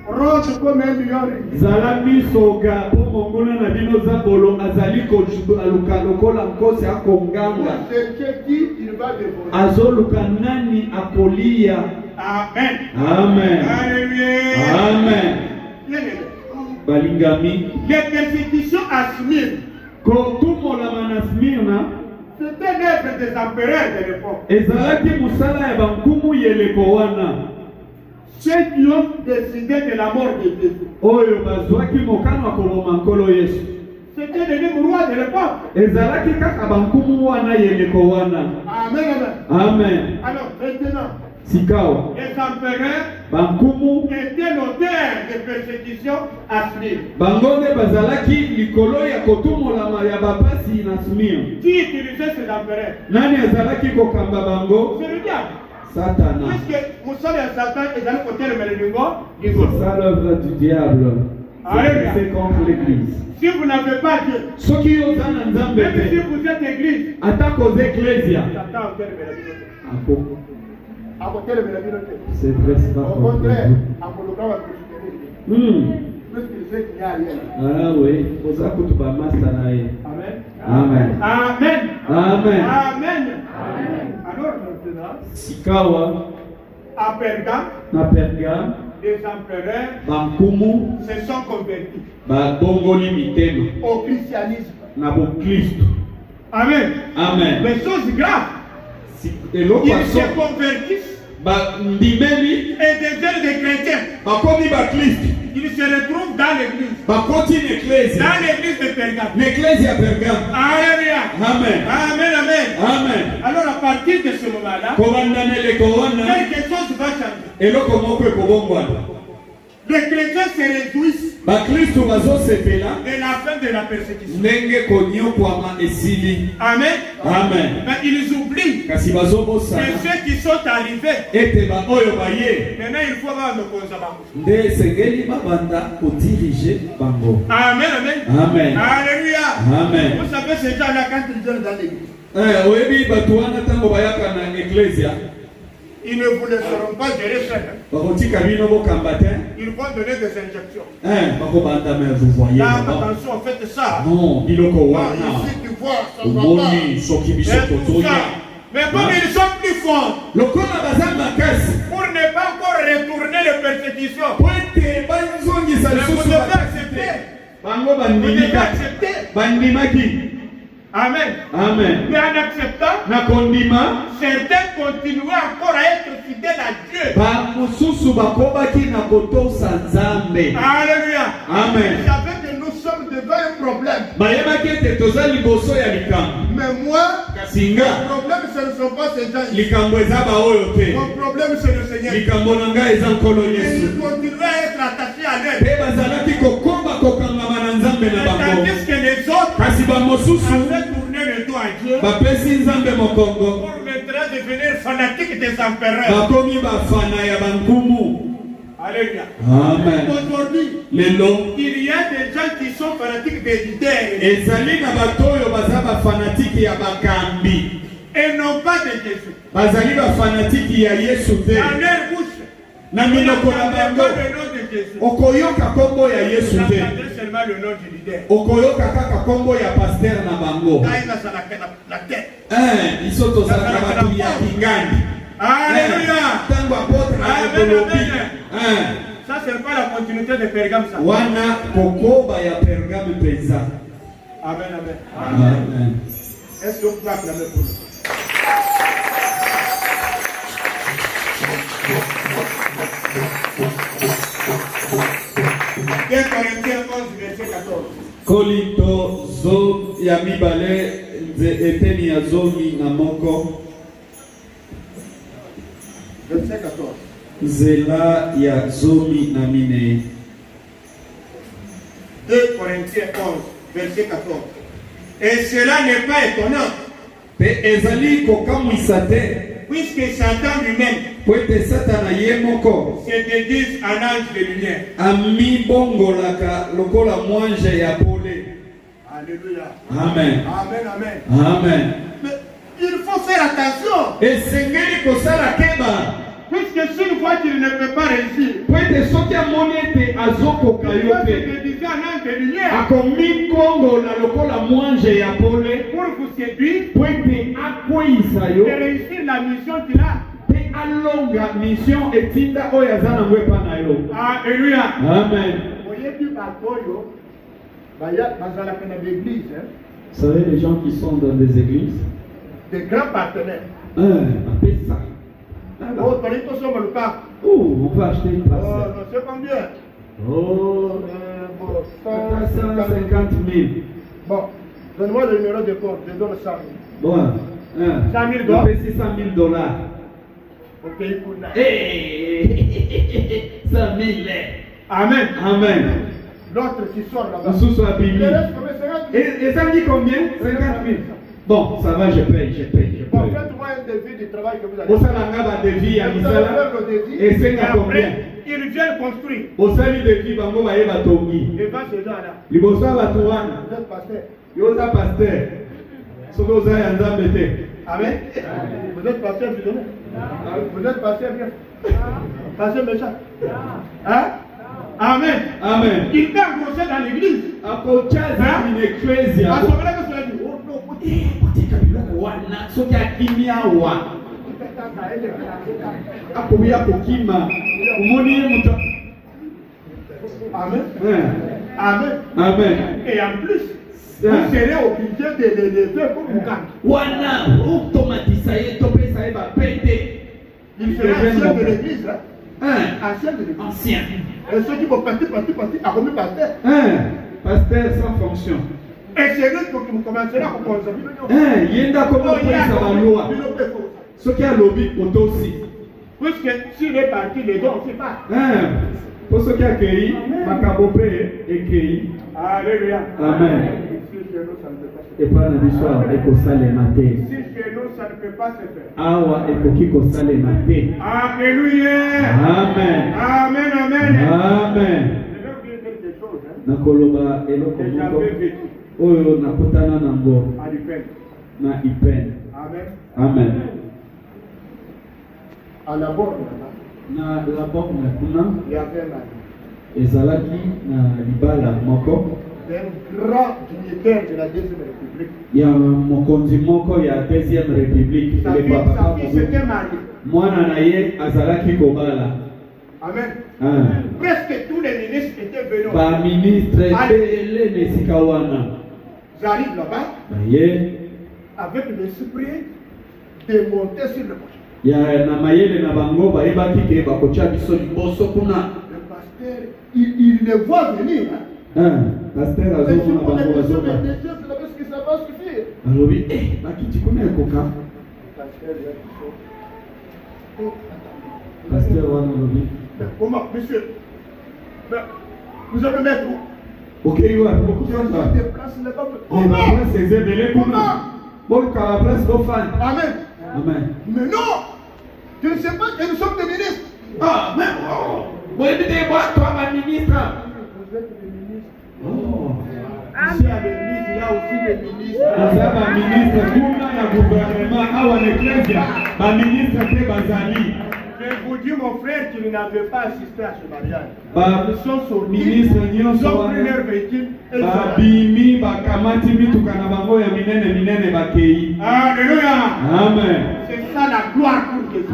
Speaker 3: rôde comme un lion.
Speaker 1: Zala misoga po monguna na bino zabolo azali aluka lokola nkosi akonganga.
Speaker 3: C'est qui il va dévorer.
Speaker 1: Azoluka nani akolia.
Speaker 3: Amen.
Speaker 1: Amen.
Speaker 3: Alléluia.
Speaker 1: Amen.
Speaker 3: Bien-aimés.
Speaker 1: Balingami.
Speaker 3: Les persécutions à Smyrne,
Speaker 1: Kotumolama na Smirna
Speaker 3: c'était l'œuvre des empereurs de l'époque.
Speaker 1: ezalaki mosala ya bankumu yeleko wana
Speaker 3: Ceux qui ont décidé de la mort de Jésus.
Speaker 1: oyo bazwaki mokano ya koboma nkolo Yesu.
Speaker 3: C'était le même roi de l'époque.
Speaker 1: Ezalaki kaka bankumu wana yeleko wana.
Speaker 3: Amen, amen.
Speaker 1: Amen.
Speaker 3: Alors, maintenant,
Speaker 1: Sikawa
Speaker 3: les empereurs
Speaker 1: bankumu
Speaker 3: étaient l'auteur des persécutions à Smyrne.
Speaker 1: bango nde bazalaki likolo ya kotumolama ya bapasi na Smirna.
Speaker 3: Qui utilisait ces empereurs?
Speaker 1: Nani azalaki kokamba bango?
Speaker 3: C'est le diable.
Speaker 1: Satana.
Speaker 3: Puisque Moussa et Satan, ils allaient côté le Mélédingo, ils
Speaker 1: C'est ça l'œuvre du diable.
Speaker 3: Alléluia.
Speaker 1: C'est contre l'église.
Speaker 3: Si vous n'avez pas Dieu,
Speaker 1: Soki oza na nzambe
Speaker 3: même si
Speaker 1: te
Speaker 3: vous êtes église,
Speaker 1: ata koza ecclesia
Speaker 3: Satan côté le Mélédingo.
Speaker 1: ako
Speaker 3: À côté le Mélédingo.
Speaker 1: c'est vrai c'est pas
Speaker 3: Au
Speaker 1: contre
Speaker 3: contraire,
Speaker 1: Dieu.
Speaker 3: en Koloka, on va se soutenir. Puisqu'il sait qu'il n'y a rien.
Speaker 1: Ah oui oza kutu ba master na ye.
Speaker 3: Amen.
Speaker 1: Amen.
Speaker 3: Amen.
Speaker 1: Amen.
Speaker 3: Amen. Alors maintenant,
Speaker 1: Sikawa
Speaker 3: à Pergame,
Speaker 1: na Pergame
Speaker 3: les empereurs
Speaker 1: bankumu
Speaker 3: se sont convertis
Speaker 1: babongoli mitema
Speaker 3: au christianisme.
Speaker 1: na bokristu.
Speaker 3: Amen.
Speaker 1: Amen.
Speaker 3: Mais chose grave,
Speaker 1: eloko
Speaker 3: ils
Speaker 1: aso
Speaker 3: se convertissent
Speaker 1: bandimeli
Speaker 3: et deviennent des chrétiens.
Speaker 1: bakomi bakristu
Speaker 3: Ils se retrouvent dans l'église.
Speaker 1: bakoti na ecclesia
Speaker 3: Dans l'église de Pergame.
Speaker 1: na ecclesia ya Pergame.
Speaker 3: Alléluia.
Speaker 1: Amen.
Speaker 3: Amen, amen.
Speaker 1: Amen.
Speaker 3: Alors à partir de ce moment-là,
Speaker 1: kobanda na eleko wana
Speaker 3: quelque chose va changer.
Speaker 1: eloko moko ekobongwana.
Speaker 3: Les chrétiens se réjouissent
Speaker 1: bakristu bazosepela
Speaker 3: de la fin de la persécution.
Speaker 1: ndenge konyokwama esili.
Speaker 3: Amen.
Speaker 1: Amen.
Speaker 3: Mais ils oublient
Speaker 1: kasi
Speaker 3: que
Speaker 1: bazobosana
Speaker 3: ceux qui sont arrivés,
Speaker 1: ete baoyo baye
Speaker 3: maintenant il faut voir le cause.
Speaker 1: nde esengeli babanda kodirige bango.
Speaker 3: Amen, amen.
Speaker 1: Amen.
Speaker 3: Alléluia.
Speaker 1: Amen.
Speaker 3: Vous savez, ces gens-là, quand ils viennent dans l'église, Ils ne vous laisseront pas gérer seul. Ils vont donner des injections. Là, attention, faites ça.
Speaker 1: Non,
Speaker 3: ici tu vois, ça va pas. Et tout ça. Mais comme ils sont plus forts, pour ne pas encore retourner les persécutions, vous devez accepter. Amen.
Speaker 1: Amen.
Speaker 3: Mais en acceptant, certains continuent encore à être fidèles à Dieu. Alléluia.
Speaker 1: Amen.
Speaker 3: Vous savez que nous sommes devant un problème. Mais moi, mon problème ce ne sont pas ces gens. Mon problème c'est le Seigneur. Ils continuent à être attachés à l'œil. Tandis que les autres ont fait tourner le dos à Dieu pour maintenant devenir fanatiques des empereurs. Alléluia.
Speaker 1: Amen.
Speaker 3: Aujourd'hui, il y a des gens qui sont fanatiques des leaders et non pas de Jésus. Dans leur bouche, on n'entendait pas le nom de Jésus. On entendait seulement le nom du leader. La tête. Alléluia. Ça c'est pas la continuité de Pergame. Amen, amen.
Speaker 1: Amen.
Speaker 3: Est-ce que vous pouvez acclamer pour nous? Corinthiens 11, verset 14.
Speaker 1: Kolinto zo ya mibale eteni ya zomi na moko.
Speaker 3: Verset 14.
Speaker 1: Zela ya zomi na mine.
Speaker 3: 2 Corinthiens 11, verset 14. Et cela n'est pas étonnant. Puisque Satan lui-même se déguise en ange de lumière. Alléluia.
Speaker 1: Amen.
Speaker 3: Amen, amen.
Speaker 1: Amen.
Speaker 3: Mais il faut faire attention. Puisque s'il voit qu'il ne peut pas réussir, il va se déguiser en ange de lumière pour vous séduire et réussir la mission qu'il a. Alléluia.
Speaker 1: Amen. Vous savez, les gens qui sont dans des églises,
Speaker 3: des grands partenaires.
Speaker 1: Oh, on va acheter une place.
Speaker 3: Oh, c'est combien?
Speaker 1: Oh, 150 000.
Speaker 3: Bon, donne-moi le numéro de compte, je donne 100 000.
Speaker 1: Bon,
Speaker 3: 100 000 dollars.
Speaker 1: 600 000 $.
Speaker 3: Au pays pour là.
Speaker 1: Hey, 100 000.
Speaker 3: Amen.
Speaker 1: Amen.
Speaker 3: L'autre qui sort là-bas.
Speaker 1: Et ça dit combien? 50 000. Bon, ça va, je paye.
Speaker 3: Bon, faites-moi un devis du travail que vous allez
Speaker 1: faire. Et c'est combien?
Speaker 3: Ils viennent construire.
Speaker 1: Et va
Speaker 3: ces gens-là.
Speaker 1: Vous êtes
Speaker 3: pasteur.
Speaker 1: Vous êtes pasteur.
Speaker 3: Amen. Vous êtes pasteur, vous êtes pasteur bien. Pasteur méchant. Hein? Amen.
Speaker 1: Amen.
Speaker 3: Il fait grossir dans l'église. Amen. Amen.
Speaker 1: Amen.
Speaker 3: Et en plus, vous serez obligé de les lever pour vous calmer. Il sera ancien de l'église. Ancien de l'église.
Speaker 1: Ancien.
Speaker 3: Et ceux qui vont partir, à combien pasteur?
Speaker 1: Pasteur sans fonction.
Speaker 3: Et c'est lui qui commencera à consommer.
Speaker 1: Ce qui a lobby aussi.
Speaker 3: Puisque s'il est parti, les dons, on ne sait pas.
Speaker 1: Pour ceux qui accueillent, Makabopé écrit.
Speaker 3: Alléluia.
Speaker 1: Amen. Et pas la histoire, et qu'on s'allait mater.
Speaker 3: Si chez nous, ça ne peut pas se faire.
Speaker 1: Awa, et pour qui qu'on s'allait mater.
Speaker 3: Alléluia.
Speaker 1: Amen.
Speaker 3: Amen, amen.
Speaker 1: Amen.
Speaker 3: Je vais vous dire quelque chose.
Speaker 1: Nakoloba, et l'autre.
Speaker 3: Que j'avais vécu.
Speaker 1: Oh, nakotana nango.
Speaker 3: À l'Ukraine.
Speaker 2: na ipende.
Speaker 3: Amen.
Speaker 2: Amen.
Speaker 3: À la borne,
Speaker 2: Na la borne kuna
Speaker 3: il y avait un ami.
Speaker 2: ezalaki na libala moko
Speaker 3: Un grand dignitaire de la Deuxième République.
Speaker 2: ya mokonzi moko ya Deuxième République.
Speaker 3: Sa fille s'était mariée.
Speaker 2: Mwana na ye azalaki kobala.
Speaker 3: Amen. Presque tous les ministres étaient venus.
Speaker 2: Ba ministre tele nesika wana.
Speaker 3: J'arrive là-bas.
Speaker 2: Baye
Speaker 3: avec l'esprit de monter sur le projet.
Speaker 2: Ya na mayele na bango bayebaki ke bakocha biso liboso kuna.
Speaker 3: Le pasteur, il les voit venir.
Speaker 2: Pasteur azomona bango bazoka.
Speaker 3: Est-ce que ça va suffire?
Speaker 2: Alobi bakiti kuna ekoka. Pasteur wana alobi.
Speaker 3: Comment, monsieur? Vous allez mettre où?
Speaker 2: Ok, il va beaucoup de choses. Comment?
Speaker 3: Amen.
Speaker 2: Amen.
Speaker 3: Mais non, je ne sais pas que nous sommes des ministres.
Speaker 2: Ah, mais vous êtes des ministres.
Speaker 3: Vous êtes des ministres.
Speaker 2: Oh.
Speaker 3: Ici à l'église, il y a aussi des ministres.
Speaker 2: Vous êtes un ministre, vous avez un gouvernement, à l'église, un ministre qui est basali.
Speaker 3: Je vous dis, mon frère, qu'il n'avait pas assisté à ce mariage.
Speaker 2: Ils sont sur ministre, ils ont
Speaker 3: pris leur véhicule.
Speaker 2: Babimi, bakamati, mitukana bango ya minene bakei.
Speaker 3: Alléluia.
Speaker 2: Amen.
Speaker 3: C'est ça la gloire pour Jésus.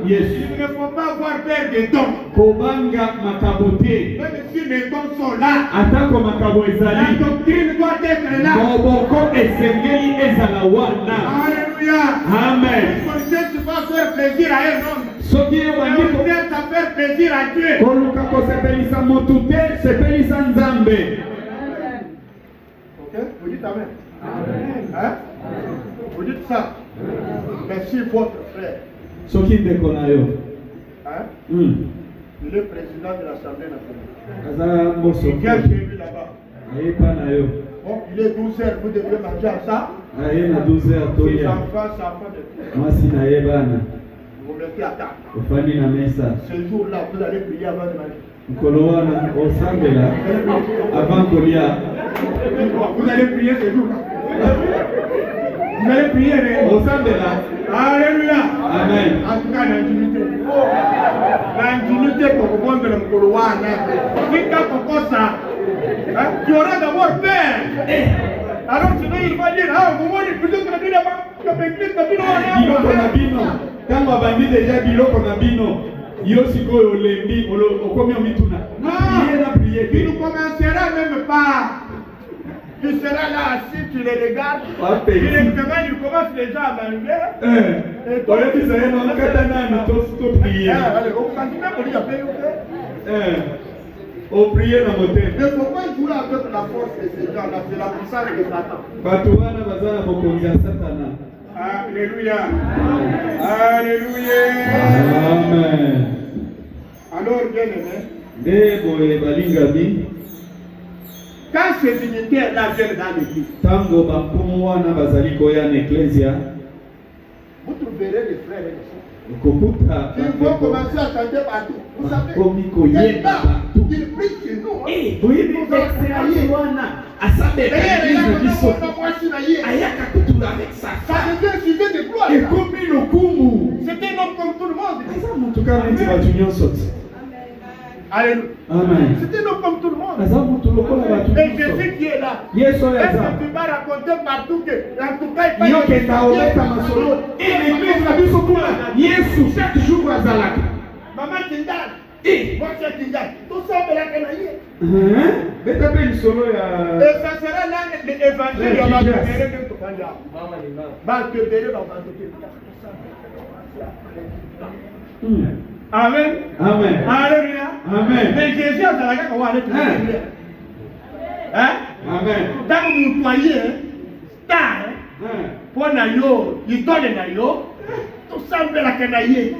Speaker 3: Il ne faut pas avoir peur des dons.
Speaker 2: Kobanga makabote.
Speaker 3: Même si les dons sont là,
Speaker 2: Atako makabo ezali.
Speaker 3: la doctrine doit être là.
Speaker 2: Moboko esengeli ezala wana.
Speaker 3: Alléluia.
Speaker 2: Amen.
Speaker 3: Tu vas faire plaisir à un homme.
Speaker 2: Soki yo bandiko
Speaker 3: Ça faire plaisir à Dieu.
Speaker 2: koluka kosepelisa motu te, sepelisa Nzambe.
Speaker 3: Ok? Vous dites Amen. Hein? Vous dites ça. Merci votre frère.
Speaker 2: Soki ndeko na yo.
Speaker 3: Hein? Il est président de l'Assemblée nationale.
Speaker 2: Aza mboso.
Speaker 3: Il vient chez lui là-bas.
Speaker 2: Ayepa na yo.
Speaker 3: Bon, il est 12h, vous devez manger à ça.
Speaker 2: Aye na 12h
Speaker 3: Les
Speaker 2: toya.
Speaker 3: enfants, ça va de
Speaker 2: Mwasi na ye bana.
Speaker 3: vous mettez à table.
Speaker 2: Ufani na mesa.
Speaker 3: Ce jour-là, vous allez prier avant de manger.
Speaker 2: Mkolo wana osambela avant kolia.
Speaker 3: Vous allez prier ce jour-là. Vous allez prier.
Speaker 2: Osambela.
Speaker 3: Alléluia.
Speaker 2: Amen.
Speaker 3: En tout cas, l'intimité. L'intimité pour vous vendre le Mkolo wana. Si quand on ça, tu auras d'abord peur. Alors sinon il va dire, ah, vous voyez, plutôt que de dire là-bas,
Speaker 2: biloko na bino ntango abandi deja biloko na bino yo sikoyo olembi okomi omituna
Speaker 3: tu ne commenceras même pas. Tu seras là assis, tu les regardes. Directement, il commence déjà à manger.
Speaker 2: oyebisa ye nakata nani toprie oprie na motema.
Speaker 3: Mais pourquoi il joue avec la force de ces gens-là? C'est la puissance de Satan.
Speaker 2: Bato wana baza na bokonzi ya Satana.
Speaker 3: Alléluia. Alléluia.
Speaker 2: Amen.
Speaker 3: Alors, bien aimé,
Speaker 2: nde boye balingami
Speaker 3: quand ces dignitaires-là viennent dans l'église,
Speaker 2: ntango bankumu wana bazali koya na eklesia
Speaker 3: vous trouverez les frères et les sœurs.
Speaker 2: okokuta
Speaker 3: Ils vont commencer à chanter partout. Vous savez,
Speaker 2: bakomi koyeba partout.
Speaker 3: ils prient chez nous.
Speaker 2: boyebi ekseaye wana asambela eglize biso ayaka kutula avec sa
Speaker 3: Ça devient un sujet de gloire.
Speaker 2: ekomi lokumu
Speaker 3: C'est un homme comme tout le monde.
Speaker 2: aza motu kaka neti bato nyonso te.
Speaker 3: Alléluia.
Speaker 2: Amen.
Speaker 3: C'est un homme comme tout le monde.
Speaker 2: aza motu lokola bato
Speaker 3: Et
Speaker 2: nyonso.
Speaker 3: Jésus qui est là.
Speaker 2: yesu oyo
Speaker 3: Est-ce
Speaker 2: aza
Speaker 3: que tu vas raconter partout que, en tout cas, il
Speaker 2: yokenda obeta masolo eglize na biso kuna yesu chaque jour azalaka.
Speaker 3: Maman Tindal. Moi, c'est Tindal. Tout ça, c'est la canaille.
Speaker 2: beta mpe lisolo ya
Speaker 3: Et ça sera là l'évangile. On va te verrer que tu vas là. Va te verrer, on va te verrer. Amen.
Speaker 2: Amen.
Speaker 3: Alléluia.
Speaker 2: Amen.
Speaker 3: Mais Jésus a dit qu'on va aller te verrer. Hein?
Speaker 2: Amen.
Speaker 3: Dans le foyer, star, pour Nayo, il donne Nayo, tout ça, on la canaille.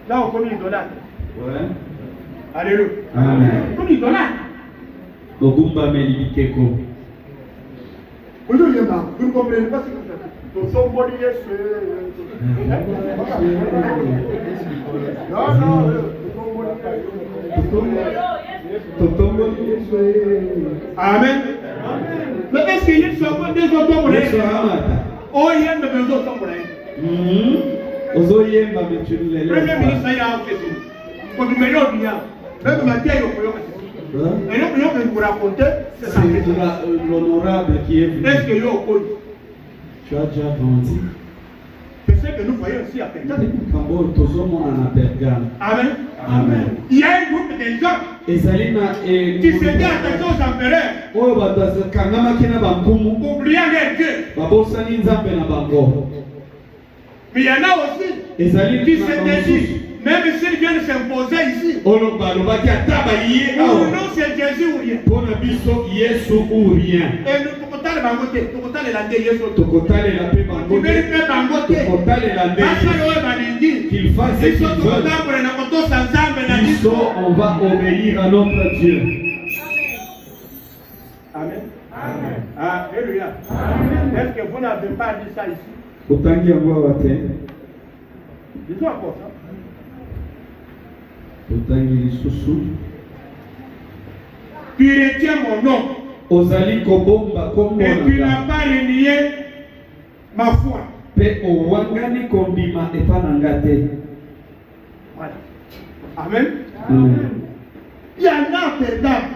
Speaker 3: Là, on connaît l'idolâtre.
Speaker 2: Ouais.
Speaker 3: Alléluia.
Speaker 2: Amen.
Speaker 3: On connaît l'idolâtre.
Speaker 2: Ogumba melibikeko.
Speaker 3: Aujourd'hui, vous ne comprenez pas ce que c'est. Nous sommes bons non, Amen. Mais est-ce qu'il y a des autres oh, il y a des autres Premier ministre, il y a un question. Comme il y a même ma tête, et donc, je vais vous raconter, c'est ça.
Speaker 2: L'honorable qui est venu.
Speaker 3: Est-ce que vous avez
Speaker 2: tu as déjà grandi?
Speaker 3: C'est ce que nous voyons aussi à Pergame. Amen.
Speaker 2: Amen.
Speaker 3: Il y a un groupe de gens qui se dit attention aux empereurs, oubliant leur Dieu. Mais il y en a aussi qui se disent, même s'ils viennent s'imposer ici, ou non c'est Jésus ou rien. Et nous tokotale bangote, tokotale la Dieu Yesu.
Speaker 2: Tokotale la paix bangote. Tokotale la paix. Qu'il fasse ce qu'il veut. On va obéir à notre Dieu.
Speaker 3: Amen. Amen. Alléluia. Est-ce que vous n'avez pas dit ça ici?
Speaker 2: Otangi yango wate.
Speaker 3: Disons encore ça.
Speaker 2: Otangi lisusu.
Speaker 3: Tu retiens mon nom.
Speaker 2: Ozali kobomba kombo.
Speaker 3: Et tu n'as pas renié ma foi.
Speaker 2: Pe owangani kondima epanangate.
Speaker 3: Voilà. Amen.
Speaker 2: Amen.
Speaker 3: Il y en a Pergame.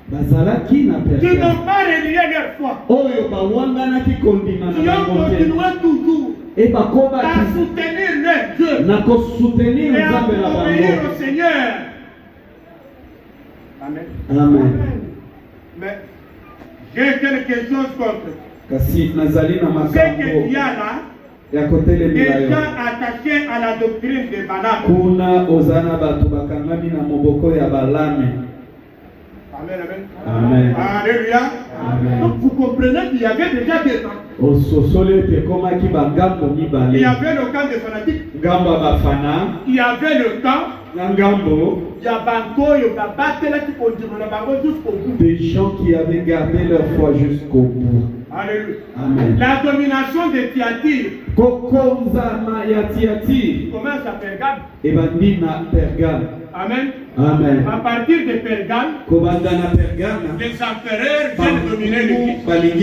Speaker 2: Bazalaki na Pergame.
Speaker 3: Qui n'ont pas renié leur foi.
Speaker 2: Oyo bawangana ki kondima na
Speaker 3: bangote. Qui ont continué toujours.
Speaker 2: Et bakoba
Speaker 3: à soutenir leur Dieu.
Speaker 2: Na ko soutenir
Speaker 3: et à obéir au Seigneur. Amen.
Speaker 2: Amen.
Speaker 3: Mais j'ai quelque chose contre.
Speaker 2: Kasi nazali na makambo.
Speaker 3: C'est qu'il y a là
Speaker 2: ya kotele
Speaker 3: des gens attachés à la doctrine de Balaam.
Speaker 2: Kuna ozana batu bakangami na moboko ya Balame.
Speaker 3: Amen, amen.
Speaker 2: Amen.
Speaker 3: Alléluia.
Speaker 2: Amen.
Speaker 3: Donc vous comprenez qu'il y avait déjà des temps. Il y avait le camp des fanatiques. Il y avait le camp. Il y a Banco, il y a Babatela qui continuent jusqu'au bout.
Speaker 2: Des gens qui avaient gardé leur foi jusqu'au bout.
Speaker 3: Alléluia.
Speaker 2: Amen.
Speaker 3: La domination de Thyatire.
Speaker 2: Comment ça
Speaker 3: Pergame?
Speaker 2: Et Bandina Pergame.
Speaker 3: Amen.
Speaker 2: Amen.
Speaker 3: À partir de Pergame, les empereurs viennent dominer l'Église. Mais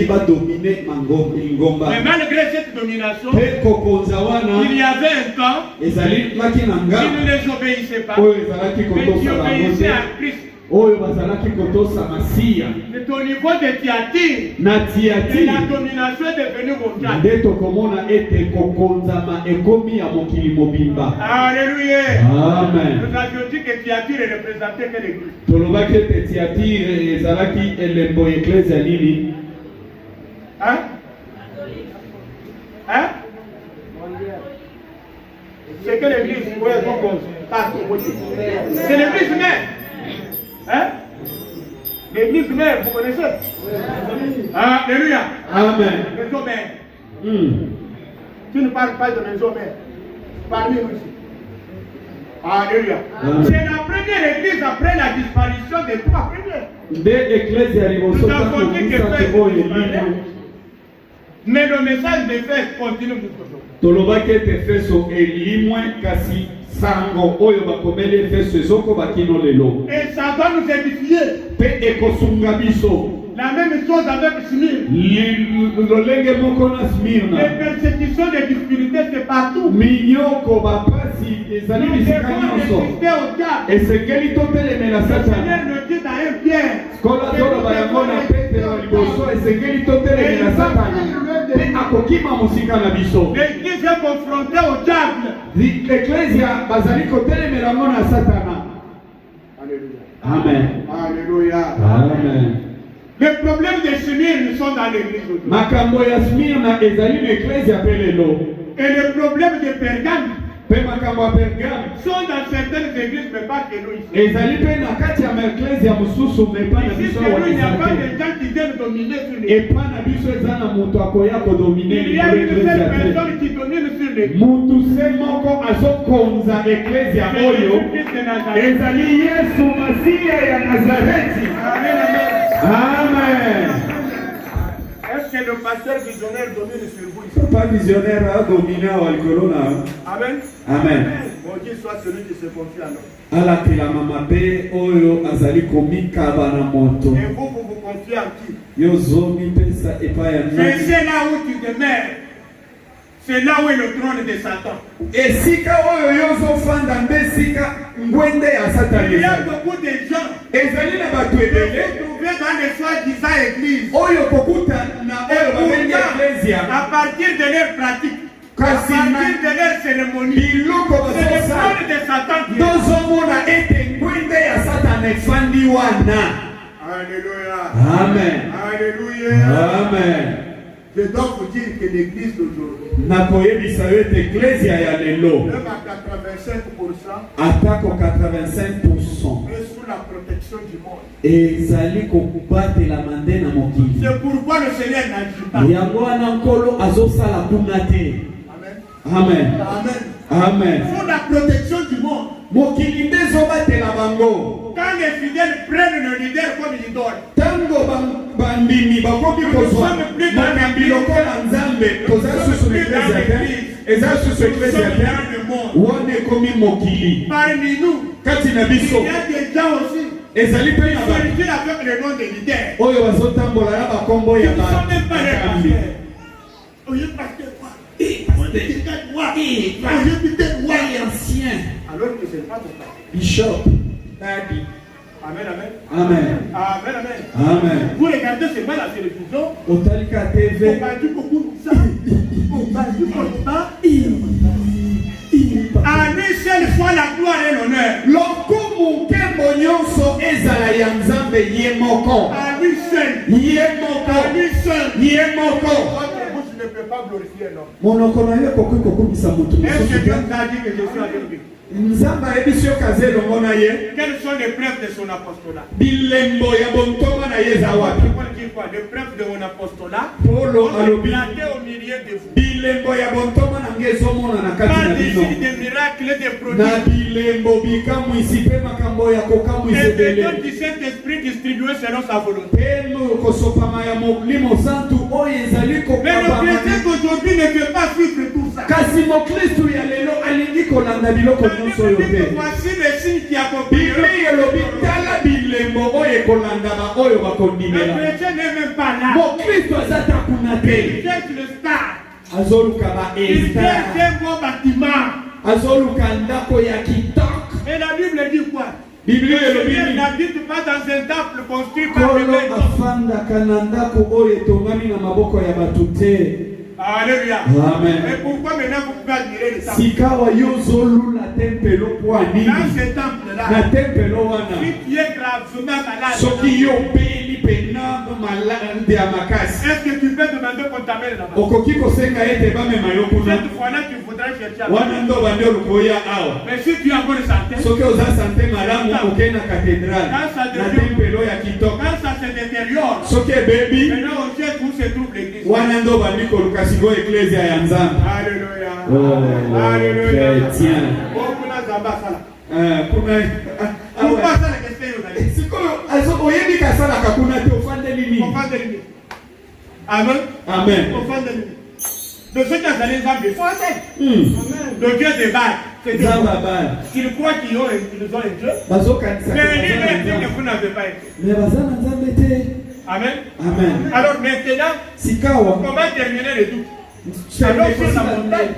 Speaker 3: malgré cette domination, il y avait un temps qui ne les obéissait pas, mais qui obéissait à Christ. C'est au niveau de Thyatire que la domination est devenue mondiale. Alléluia.
Speaker 2: Amen.
Speaker 3: Nous avions dit que Thyatire représentait quelle église? Hein? Hein? C'est quelle église? C'est l'église mère. Hein? L'église mère, vous connaissez? Alléluia.
Speaker 2: Amen.
Speaker 3: Maison mère. Tu ne parles pas de maison mère. Parmi nous ici. Alléluia. C'est la première église après la disparition des trois premières. Nous avons dit que Père disparaît. Mais le message de Père continue jusqu'aujourd'hui.
Speaker 2: Sango oyo bakomeli efeso ezokobakino lelo.
Speaker 3: Et ça doit nous édifier.
Speaker 2: Pe ekosunga biso.
Speaker 3: La même chose avec Smyrne.
Speaker 2: Lolenge moko na Smyrna.
Speaker 3: Les persécutions des difficultés c'est partout.
Speaker 2: Minyoko bapasi ezali bisika nyonso. Esengeli totelemela Satana.
Speaker 3: Le Seigneur nous dit dans 1 Pierre.
Speaker 2: Kola zolo bayango na Petero liboso esengeli totelemela Satana. Pe akokima mosika na biso.
Speaker 3: L'église est confrontée au diable.
Speaker 2: L'Ecclésia bazali kotelemela mona Satana.
Speaker 3: Alléluia.
Speaker 2: Amen.
Speaker 3: Alléluia.
Speaker 2: Amen.
Speaker 3: Les problèmes de Smyrne sont dans l'église aujourd'hui.
Speaker 2: Makambo ya Smyrna ezali l'Ecclésia pelelo.
Speaker 3: Et les problèmes de Pergame
Speaker 2: pe makambo ya Pergame
Speaker 3: sont dans certaines églises mais pas que nous ici.
Speaker 2: Ezali pe na kati ya Ecclésia mususu mais pas na biso wa.
Speaker 3: Il n'y a pas de gens qui viennent dominer sur l'église.
Speaker 2: Et pas na biso ezana mutu akoya ko dominer
Speaker 3: l'église. Il y a une seule personne qui domine sur l'église.
Speaker 2: Mutu se moko azokonza Ecclésia oyo. Ezali Yesu Masiya ya Nazareti.
Speaker 3: Amen.
Speaker 2: Amen.
Speaker 3: Est-ce que le pasteur visionnaire domine sur vous.
Speaker 2: Pas visionnaire a dominé à Walcolona.
Speaker 3: Amen.
Speaker 2: Amen.
Speaker 3: Bon Dieu soit celui qui se confie à nous.
Speaker 2: Ala kila mama pe oyo azali komika bana moto.
Speaker 3: Et vous vous confiez en qui?
Speaker 2: Yo zomi pesa epa ya nani.
Speaker 3: C'est là où tu demeures. C'est là où est le trône de Satan.
Speaker 2: Et sika oyo yozo fanda mbe sika ngwende ya Satan.
Speaker 3: Il y a beaucoup de gens.
Speaker 2: Ezali na batu ebele.
Speaker 3: Trouvés dans les soi-disant églises.
Speaker 2: Oyo kokuta na oyo babengi ecclesia.
Speaker 3: À partir de leur pratique. À partir de leur cérémonie.
Speaker 2: Biloko
Speaker 3: c'est le trône de Satan qui est.
Speaker 2: Tozomona ete ngwende ya Satan efandi wana.
Speaker 3: Alléluia.
Speaker 2: Amen.
Speaker 3: Alléluia.
Speaker 2: Amen.
Speaker 3: Je dois vous dire que l'église d'aujourd'hui,
Speaker 2: nakoyebisa yo ete ecclesia ya lelo
Speaker 3: même à 85%,
Speaker 2: atako 85%
Speaker 3: est sous la protection du monde.
Speaker 2: ezali kokubatela mande na mokili.
Speaker 3: C'est pourquoi le Seigneur n'agit pas.
Speaker 2: yango wana nkolo azosala kuna te. Amen.
Speaker 3: Amen.
Speaker 2: Amen.
Speaker 3: Sous la protection du monde.
Speaker 2: mokili nde ezobatela bango.
Speaker 3: Quand les fidèles prennent le leader comme idole,
Speaker 2: tango bandimi bakomi kozwa makambi lokola nzambe toza susu na eklezia te eza susu eklezia te wana ekomi mokili
Speaker 3: parmi nous,
Speaker 2: kati na biso
Speaker 3: il y a des gens aussi
Speaker 2: ezali mpe na
Speaker 3: qui avec le nom de leader.
Speaker 2: oyo bazotambola na bakombo ya bakambi.
Speaker 3: Alors que c'est pas ton cas.
Speaker 2: Bishop Daddy.
Speaker 3: Amen, amen.
Speaker 2: Amen.
Speaker 3: Amen, amen.
Speaker 2: Amen.
Speaker 3: Vous regardez seulement la télévision.
Speaker 2: Otalika TV.
Speaker 3: On va dire beaucoup de ça. On va dire comme ça. En une seule fois la gloire et l'honneur.
Speaker 2: Lokumu nkembo nyonso ezala ya nzambe ye moko.
Speaker 3: À lui seul.
Speaker 2: Ye moko.
Speaker 3: À lui seul.
Speaker 2: Ye moko.
Speaker 3: Votre bouche ne peut pas glorifier l'homme.
Speaker 2: Monoko na yo kokoki kokumisa mutu
Speaker 3: Est-ce que
Speaker 2: mosusu
Speaker 3: Dieu
Speaker 2: te.
Speaker 3: nous a dit que je suis avec lui?
Speaker 2: nzambe ayebisi yo kaze elongo na ye.
Speaker 3: Quelles sont les preuves de son apostolat?
Speaker 2: bilembo ya bontonga na ye eza wapi.
Speaker 3: Les preuves de mon apostolat
Speaker 2: Polo alobi
Speaker 3: au milieu de vous.
Speaker 2: bilembo ya bontonga na nge ezomona na kati na bino.
Speaker 3: Des miracles, des
Speaker 2: na
Speaker 3: prodiges.
Speaker 2: bilembo bikamwisi mpe makambo ya kokamwisa
Speaker 3: Et des
Speaker 2: ebele.
Speaker 3: dons du Saint-Esprit distribués selon sa volonté.
Speaker 2: mpe kosopama ya molimo santu oyo ezali
Speaker 3: Mais le
Speaker 2: kokabama.
Speaker 3: chrétien d'aujourd'hui ne peut pas suivre tout ça.
Speaker 2: kasi mokristu ya lelo alingi kolanda biloko nyonso oyo te.
Speaker 3: Voici le signe qui accompagne.
Speaker 2: biblia elobi tala bilembo oyo ekolandaka oyo
Speaker 3: Le
Speaker 2: bakondimela.
Speaker 3: chrétien n'est même pas là.
Speaker 2: mokristu aza ta kuna
Speaker 3: Il
Speaker 2: te.
Speaker 3: cherche le star.
Speaker 2: azoluka
Speaker 3: Il
Speaker 2: baestar,
Speaker 3: cherche un beau bâtiment.
Speaker 2: azoluka ndako ya kitoko.
Speaker 3: Et la Bible dit quoi?
Speaker 2: biblia
Speaker 3: Le
Speaker 2: elobi
Speaker 3: Seigneur
Speaker 2: nini?
Speaker 3: n'habite pas dans un temple construit par les
Speaker 2: kolo
Speaker 3: mains.
Speaker 2: afandaka na ndako oyo etongami na maboko ya bato te.
Speaker 3: Alléluia.
Speaker 2: Amen.
Speaker 3: Et pourquoi maintenant vous pouvez admirer le temple?
Speaker 2: sikawa yo zolula tempelo po anini
Speaker 3: Dans ce temple-là,
Speaker 2: na tempelo wana
Speaker 3: si tu es gravement malade,
Speaker 2: soki yo peli pena malade ya makasi
Speaker 3: est-ce que tu peux demander qu'on t'amène là-bas?
Speaker 2: okoki kosenga ete bamema yo kuna.
Speaker 3: Cette fois-là, tu voudrais chercher à
Speaker 2: wana ndo bandi olukoya awa.
Speaker 3: Mais si tu as bonne santé,
Speaker 2: soki oza sante malamu okei na katedrale na tempelo ya kitoko.
Speaker 3: quand ça se détériore,
Speaker 2: soki ebebi
Speaker 3: maintenant on cherche où se trouve l'église.
Speaker 2: wana ndo bandi koluka sikoyo eklezia ya nzambe.
Speaker 3: Alléluia.
Speaker 2: Oh,
Speaker 3: Alléluia.
Speaker 2: chrétien.
Speaker 3: Oh, kuna zamba sala.
Speaker 2: kuna
Speaker 3: Pourquoi ça la question est là?
Speaker 2: sikoyo oyebi kasalaka kuna te ofandeli nini.
Speaker 3: On fait de l'unité. Amen.
Speaker 2: Amen.
Speaker 3: On fait de l'unité. De ceux qui ont allé Zambie, il faut attendre. Le Dieu des Baal, c'est Dieu.
Speaker 2: nzambe abali
Speaker 3: Ils croient qu'ils ont un Dieu.
Speaker 2: bazokanisa
Speaker 3: Mais lui-même dit que vous n'avez pas été.
Speaker 2: me baza na nzambe te.
Speaker 3: Amen.
Speaker 2: Amen.
Speaker 3: Alors maintenant,
Speaker 2: sikawa
Speaker 3: comment terminer le tout? Alors sur la montagne,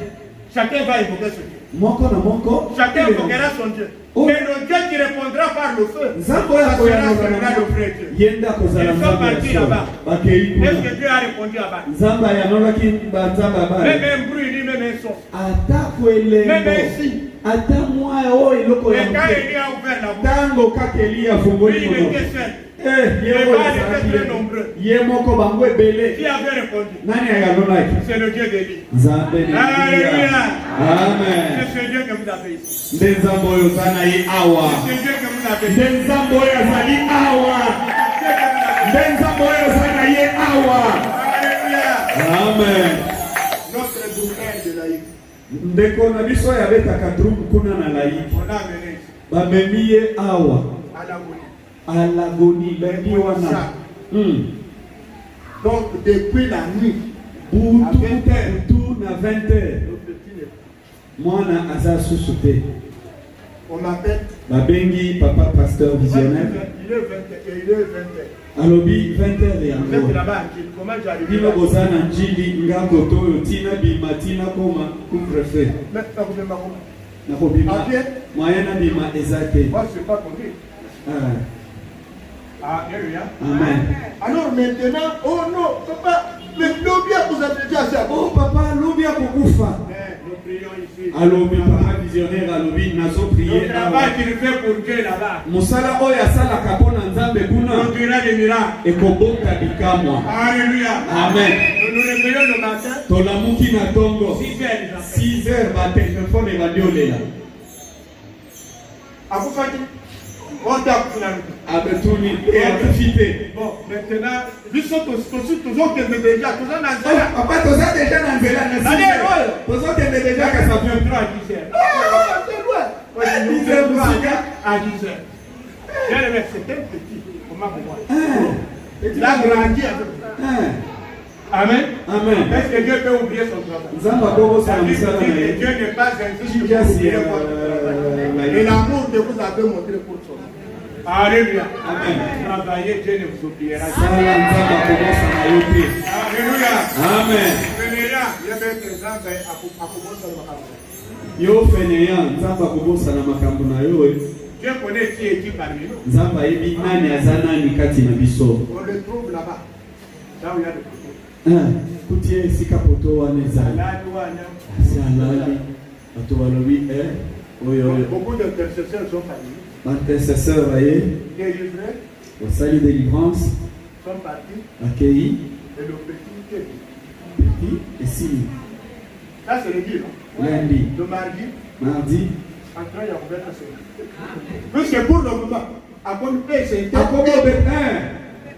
Speaker 3: chacun va évoquer son Dieu.
Speaker 2: moko na moko
Speaker 3: Chacun évoquera son Dieu. Mais le Dieu qui répondra par le feu,
Speaker 2: nzambe oyo
Speaker 3: ça
Speaker 2: akoyanola
Speaker 3: sera le vrai Dieu.
Speaker 2: ye nde akozala
Speaker 3: Ils sont
Speaker 2: nzambe
Speaker 3: partis
Speaker 2: ya
Speaker 3: là-bas.
Speaker 2: so bakei
Speaker 3: Est-ce
Speaker 2: kuna.
Speaker 3: que Dieu a répondu là-bas?
Speaker 2: nzambe ayanolaki banzambe abali
Speaker 3: Même un bruit, dit même un son.
Speaker 2: atako
Speaker 3: Même
Speaker 2: elembo
Speaker 3: un signe.
Speaker 2: ata mwa oyo eloko ya
Speaker 3: Et quand
Speaker 2: moke
Speaker 3: Élie a ouvert la bouche,
Speaker 2: ntango kaka eli afungoli
Speaker 3: lui, il
Speaker 2: mono
Speaker 3: était seul.
Speaker 2: ye
Speaker 3: Les
Speaker 2: oyo
Speaker 3: Baals
Speaker 2: azalaki
Speaker 3: étaient très nombreux.
Speaker 2: ye moko bango ebele.
Speaker 3: Qui avait répondu?
Speaker 2: nani ayanolaki?
Speaker 3: C'est le Dieu d'Élie.
Speaker 2: nzambe na
Speaker 3: Alléluia.
Speaker 2: Elia. Amen.
Speaker 3: C'est ce Dieu que vous avez ici.
Speaker 2: nde nzambe oyo oza na ye awa.
Speaker 3: C'est ce Dieu que vous avez ici.
Speaker 2: nde nzambe oyo azali awa. nde nzambe oyo oza na ye awa.
Speaker 3: Alléluia.
Speaker 2: Amen.
Speaker 3: Notre douleur de laïc.
Speaker 2: ndeko na biso oyo abetaka drum kuna na laiki
Speaker 3: On l'a amené ici.
Speaker 2: bamemi ye awa
Speaker 3: À l'agonie.
Speaker 2: alagoni landi wana.
Speaker 3: Donc, depuis la nuit,
Speaker 2: tout na 20h. Moi, na aza susute.
Speaker 3: On m'appelle.
Speaker 2: Babengi, papa pasteur visionnaire.
Speaker 3: Il est 20h.
Speaker 2: Alobi 20h et
Speaker 3: Vous êtes là-bas, comment j'arrive?
Speaker 2: Bino bozana njili ngako toyo tina bima tina koma couvre-feu.
Speaker 3: Mais ça vous aime comment?
Speaker 2: Nako bima. Moyen na bima ezate.
Speaker 3: Moi je sais pas conduire. Alléluia.
Speaker 2: Amen.
Speaker 3: Alors maintenant, oh non, papa, mais l'obia vous avez déjà ça.
Speaker 2: Oh papa, l'obia kukufa.
Speaker 3: Nous prions ici.
Speaker 2: Alobi papa visionnaire alobi nazo prier.
Speaker 3: Le travail qu'il fait pour Dieu là-bas.
Speaker 2: Musala oyo asala kapona nzambe kuna.
Speaker 3: On dira des miracles.
Speaker 2: Ekobota bikamwa.
Speaker 3: Alléluia.
Speaker 2: Amen.
Speaker 3: Nous nous réveillons le matin.
Speaker 2: Tolamuki na tongo.
Speaker 3: 6h
Speaker 2: ba téléphone va diolela.
Speaker 3: Akufaki. On t'a
Speaker 2: Abetuni et activité.
Speaker 3: Bon, maintenant, nous sommes toujours que déjà, tous en Anzela.
Speaker 2: Papa, tous en déjà en Anzela.
Speaker 3: Allez,
Speaker 2: tous en déjà qu'à sa vie.
Speaker 3: 3 à 10h. 10h à 10h. C'était petit. Comment vous voyez? Il a grandi avec. Amen.
Speaker 2: Amen.
Speaker 3: Est-ce que Dieu peut oublier son travail? Dieu n'est pas injuste. Et l'amour que vous avez montré pour son. Alléluia. Amen. Travaillez, Dieu ne vous oubliera jamais. Alléluia.
Speaker 2: Amen. Yo fenea nzamba kubosa na makambo na yo.
Speaker 3: Dieu connaît qui est qui parmi nous.
Speaker 2: Nzamba yebi nani azana ni kati na biso.
Speaker 3: On le trouve là-bas. Là où il y a le poteau.
Speaker 2: Kutie sika poto wana ezali. Si alali. Bato balobi
Speaker 3: beaucoup d'intercesseurs sont partis.
Speaker 2: Intercesseurs, voyez.
Speaker 3: Délivrés.
Speaker 2: Au salut de délivrance.
Speaker 3: Sont partis.
Speaker 2: Accueillis.
Speaker 3: Et le petit
Speaker 2: petit et signe.
Speaker 3: Ça c'est le dit, non?
Speaker 2: Lundi.
Speaker 3: Le mardi.
Speaker 2: Mardi.
Speaker 3: Entrant, il y a ouvert la semaine. Puisque pour le moment, à comme c'est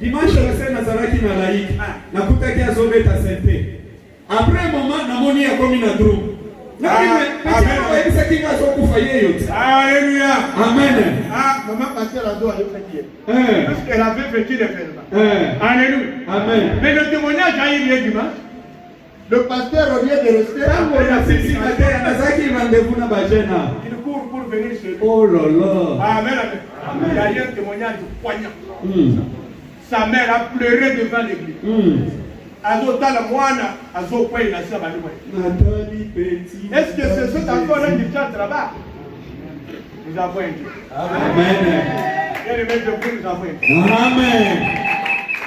Speaker 2: dimanche la nazaraki na laïque. Nakutaki azobeta sente. Après un moment, namoni ya komi na groupe.
Speaker 3: Alléluia.
Speaker 2: Amen.
Speaker 3: Ah, maman pasteur a doit aller parce qu'elle avait vécu l'événement. Alléluia.
Speaker 2: Amen.
Speaker 3: Mais le témoignage a eu lieu dimanche. Le pasteur au lieu de rester il court pour venir chez lui.
Speaker 2: Oh là là.
Speaker 3: Amen. Il y a eu un témoignage poignant. Sa mère a pleuré devant l'église. Azotala mwana azokwenda sasa bali mwana. Est-ce que c'est cet enfant-là qui chante là-bas? Nous avons un Dieu.
Speaker 2: Amen.
Speaker 3: Et le maître de nous avons un Dieu.
Speaker 2: Amen.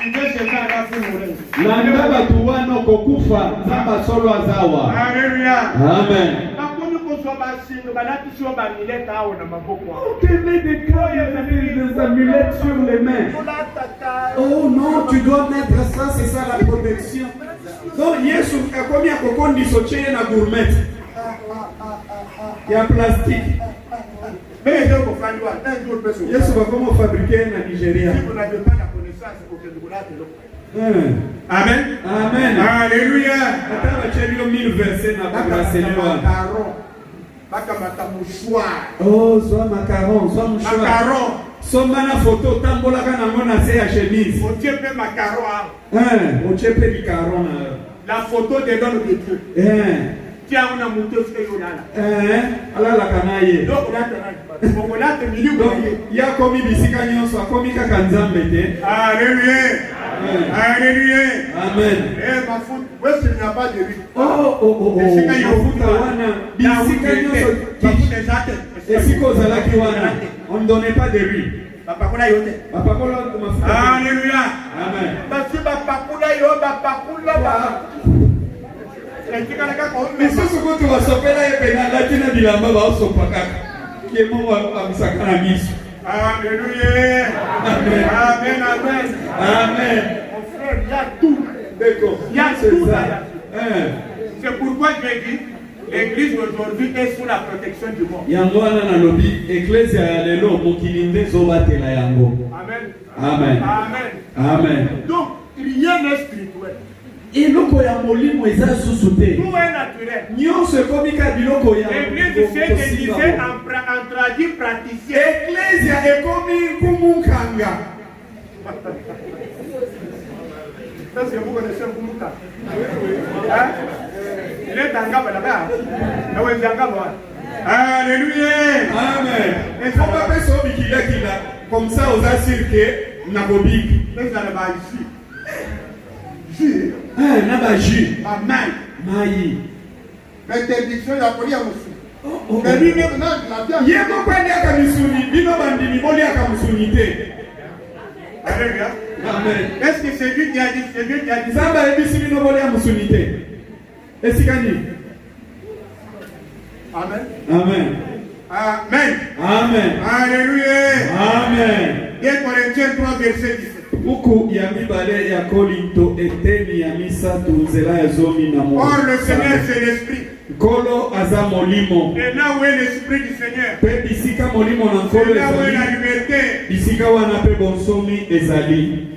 Speaker 3: Il veut se faire la fin mourir.
Speaker 2: Landa batu wana kokufa nzamba solo azawa.
Speaker 3: Alléluia.
Speaker 2: Amen.
Speaker 3: Bakoni kozwa basinga balati sio bamilete awo na maboko.
Speaker 2: Tu mets des amulettes sur les mains. Oh non, tu dois mettre ça, c'est ça la protection. Donc Yesu akomi akokondi socheye na gourmet. Il y a plastique.
Speaker 3: Mais donc au Fandwa, un jour peut se.
Speaker 2: Yesu va comment fabriquer na Nigeria.
Speaker 3: Si vous n'avez pas la connaissance, il faut que vous l'ayez. Amen.
Speaker 2: Amen.
Speaker 3: Alléluia.
Speaker 2: Ataba chelio 1000 versets na bracelet.
Speaker 3: Bakamata mouchoir.
Speaker 2: Oh, soit macaron, soit mouchoir.
Speaker 3: Macaron.
Speaker 2: Soma na photo tambola kana ngona se ya chemise.
Speaker 3: On tient pas macaron.
Speaker 2: On tient pas du caron.
Speaker 3: La photo de l'homme de Dieu. Tiens, on a monté ce que là.
Speaker 2: Ala la kanaye.
Speaker 3: Donc là,
Speaker 2: il y a commis bisika nyonso, commis kaka nzambe te.
Speaker 3: Alléluia. Alléluia.
Speaker 2: Amen.
Speaker 3: Eh ma faute, où est-ce qu'il n'y a pas de lui?
Speaker 2: Oh. Bisika nyonso. Esiko zalaki wana. On ne donnait pas de lui.
Speaker 3: Bapakula yote.
Speaker 2: Bapakula mafuta.
Speaker 3: Alléluia.
Speaker 2: Amen.
Speaker 3: Parce que bapakula yo bapakula.
Speaker 2: Mais ce que tu vas sopper là et pénal tu n'as bilamba va sopa kaka. Qui est mon amisaka na miso.
Speaker 3: Alléluia. Amen. Amen. Amen.
Speaker 2: Amen.
Speaker 3: Mon frère, il y a tout.
Speaker 2: D'accord.
Speaker 3: Il y a tout. C'est pourquoi je dis l'église d'aujourd'hui est sous la protection du monde.
Speaker 2: Yango wana na lobi église ya lelo mokili nde zobatela yango.
Speaker 3: Amen.
Speaker 2: Amen.
Speaker 3: Amen.
Speaker 2: Amen.
Speaker 3: Donc rien n'est spirituel.
Speaker 2: Eloko ya molimo eza susu te.
Speaker 3: Tout est naturel.
Speaker 2: Nyonso ekomika biloko ya
Speaker 3: l'église c'est que disait en traduit praticien.
Speaker 2: Ecclesia ekomi kumunkanga.
Speaker 3: Est-ce que vous connaissez Mbumuka? Hein? Il est en Gaba là-bas. Alléluia.
Speaker 2: Amen. Et faut pas faire ça comme ça aux assurés que n'a pas big.
Speaker 3: Mais ça ne va ici.
Speaker 2: Jus. Ah, n'a pas jus.
Speaker 3: Amen.
Speaker 2: Maï.
Speaker 3: L'interdiction, il a pollué aussi. Mais
Speaker 2: lui même là, il y a pas de kamisuni, il n'a pas de moli à kamisunité.
Speaker 3: Alléluia.
Speaker 2: Amen.
Speaker 3: Est-ce que c'est lui qui a dit? C'est lui qui a dit.
Speaker 2: Ça va être ici, il n'a pas de kamisunité. Est-ce qu'il y a dit?
Speaker 3: Amen.
Speaker 2: Amen.
Speaker 3: Amen.
Speaker 2: Amen.
Speaker 3: Alléluia.
Speaker 2: Amen.
Speaker 3: 2 Corinthiens 3, verset 17.
Speaker 2: Huku ya mibale ya Korinto eteni ya misatu nzela ya zomi na mo.
Speaker 3: Or le Seigneur c'est l'esprit.
Speaker 2: Kolo aza molimo.
Speaker 3: Et là où est l'esprit du Seigneur?
Speaker 2: Pe bisika molimo na nkolo ezali.
Speaker 3: C'est là où est la liberté.
Speaker 2: Bisika wana pe bonsomi ezali.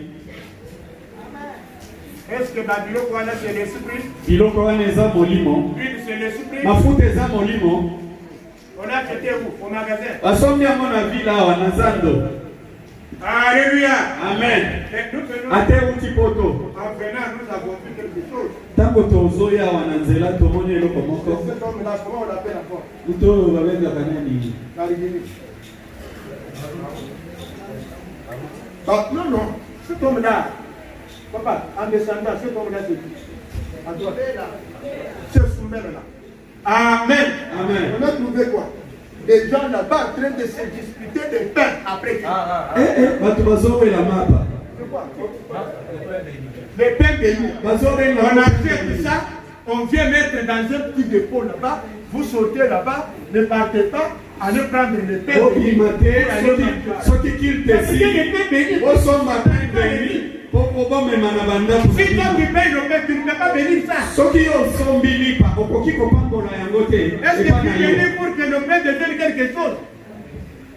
Speaker 3: Est-ce que Babylone wana c'est l'esprit?
Speaker 2: Biloko wana eza molimo.
Speaker 3: L'huile c'est l'esprit.
Speaker 2: Mafuta eza molimo.
Speaker 3: On a acheté où? Au magasin.
Speaker 2: Basombi yango na vila awa na zando.
Speaker 3: Alléluia.
Speaker 2: Amen. Ate uti poto.
Speaker 3: En venant, nous avons vu quelque chose.
Speaker 2: Tango tozoya wana nzela tomoni eloko moko.
Speaker 3: Cet homme-là, comment on l'appelle encore?
Speaker 2: Uto babengaka nani?
Speaker 3: Non, non. Cet homme-là, papa, en descendant, cet homme-là, c'est qui? À droite. C'est Soumel-là. Amen.
Speaker 2: Amen.
Speaker 3: On a trouvé quoi? Les gens là-bas en train de se disputer des pains après.
Speaker 2: La mapa.
Speaker 3: C'est quoi? Les pains bénis. On achète ça, on vient mettre dans un petit dépôt là-bas. Vous sautez là-bas, ne partez pas, allez prendre les pains bénis. Si toi tu payes le pain, tu ne peux pas bénir ça. Est-ce que tu bénis pour que le pain devienne quelque chose?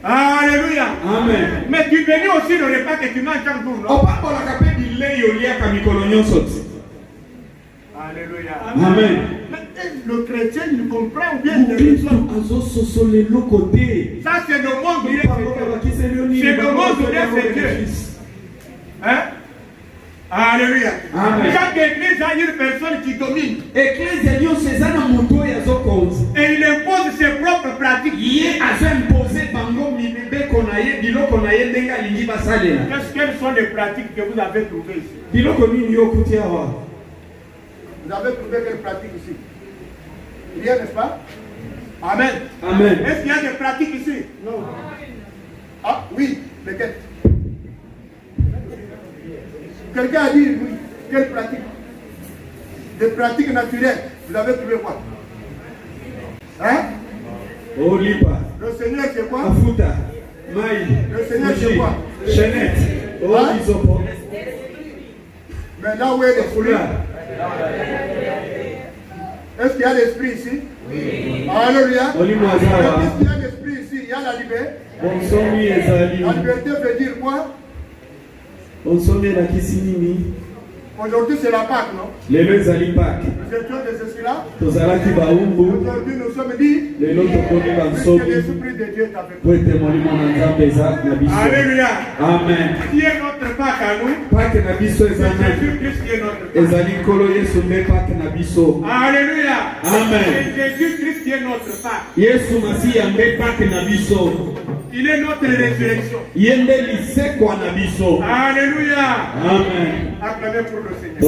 Speaker 3: Alléluia.
Speaker 2: Amen.
Speaker 3: Mais tu bénis aussi le repas que tu manges chaque jour, non? Alléluia.
Speaker 2: Amen.
Speaker 3: Mais le chrétien, il comprend bien les raisons. Ça, c'est le monde où il est. C'est le monde où il est Dieu. Hein? Alléluia.
Speaker 2: Amen.
Speaker 3: Chaque église a une personne qui domine.
Speaker 2: Et
Speaker 3: il impose ses propres pratiques. Quelles sont les pratiques que vous avez trouvées ici? Vous avez trouvé quelle pratique ici? Rien, n'est-ce pas? Amen.
Speaker 2: Amen.
Speaker 3: Est-ce qu'il y a des pratiques ici? Non. Ah oui, peut-être. Quelqu'un a dit oui. Quelle pratique? Des pratiques naturelles. Vous avez trouvé quoi? Hein?
Speaker 2: Olipa.
Speaker 3: Le Seigneur c'est quoi?
Speaker 2: Afuta. Maï.
Speaker 3: Le Seigneur c'est quoi?
Speaker 2: Chenette.
Speaker 3: Hein? Mais là où est l'esprit? Est-ce qu'il y a l'esprit ici? Oui. Alléluia. Est-ce qu'il y a l'esprit ici? Il y a la liberté. La liberté veut dire quoi? Aujourd'hui c'est la Pâque, non? Nous étions des esclaves. Aujourd'hui nous sommes libres. Puisque l'esprit de Dieu est avec nous. Alléluia.
Speaker 2: Amen.
Speaker 3: Qui est notre Pâque à nous? C'est Jésus-Christ qui est notre Pâque. Alléluia.
Speaker 2: Amen.
Speaker 3: C'est Jésus-Christ qui est notre Pâque. Il est notre résurrection. Alléluia.
Speaker 2: Amen.
Speaker 3: Acclamez pour le Seigneur.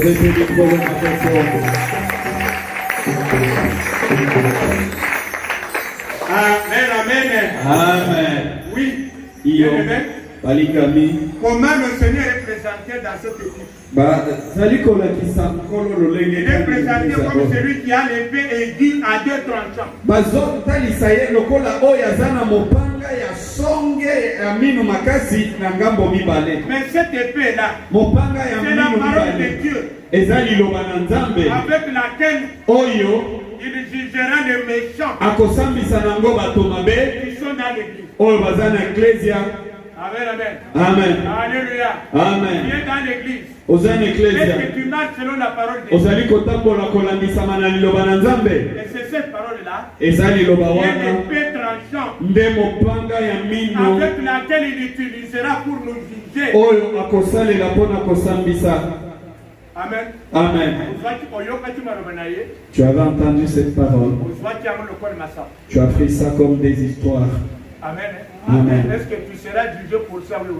Speaker 3: Amen, amen.
Speaker 2: Amen.
Speaker 3: Oui.
Speaker 2: Amen.
Speaker 3: Comment le Seigneur est présenté dans cette équipe? Il est présenté comme celui qui a l'épée aiguë à 2 tranchants. Mais cette épée-là, c'est la parole de Dieu avec laquelle il jugera les méchants qui sont dans l'église. Amen, amen.
Speaker 2: Amen.
Speaker 3: Alléluia.
Speaker 2: Amen.
Speaker 3: Tu es dans l'église.
Speaker 2: Est-ce
Speaker 3: que tu marches selon la parole de Dieu? Et c'est cette parole-là qui est l'épée tranchante avec laquelle il utilisera pour nous juger.
Speaker 1: Amen.
Speaker 2: Amen. Tu avais entendu cette parole. Tu as pris ça comme des histoires.
Speaker 1: Amen.
Speaker 2: Amen.
Speaker 1: Est-ce que tu seras jugé pour ça? Amen.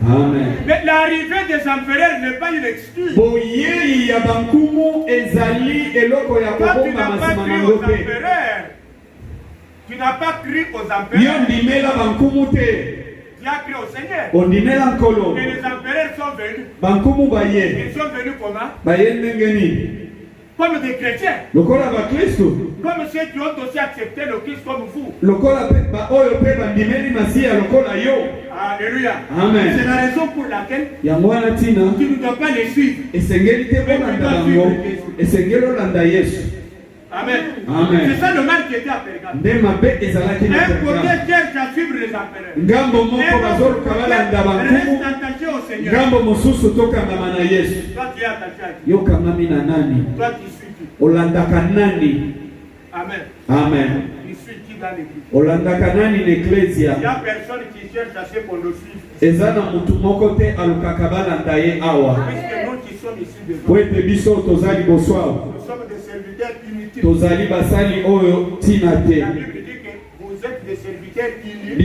Speaker 2: Amen.
Speaker 1: Mais l'arrivée des empereurs n'est pas une excuse.
Speaker 2: Toi, tu n'as pas cru aux empereurs.
Speaker 1: Tu n'as pas cru aux empereurs. Tu as cru au Seigneur. Et les empereurs sont venus. Ils sont venus comment? Comme des chrétiens. Comme ceux qui ont aussi accepté le Christ comme vous. Alléluia.
Speaker 2: Amen.
Speaker 1: C'est la raison pour laquelle tu ne dois pas les suivre. Amen.
Speaker 2: Amen.
Speaker 1: C'est ça le mal qui était à Pergame. Un côté cherche à suivre les empereurs. Reste attaché au Seigneur. Toi tu es attaché à Dieu. Toi tu suis qui? Amen.
Speaker 2: Amen.
Speaker 1: Tu suis qui dans l'église? Il
Speaker 2: y
Speaker 1: y a personne qui cherche à ce qu'on le suive.
Speaker 2: Puisque nous
Speaker 1: qui sommes ici devant.
Speaker 2: Nous
Speaker 1: Nous sommes des serviteurs inutiles. La Bible dit que vous êtes des serviteurs inutiles.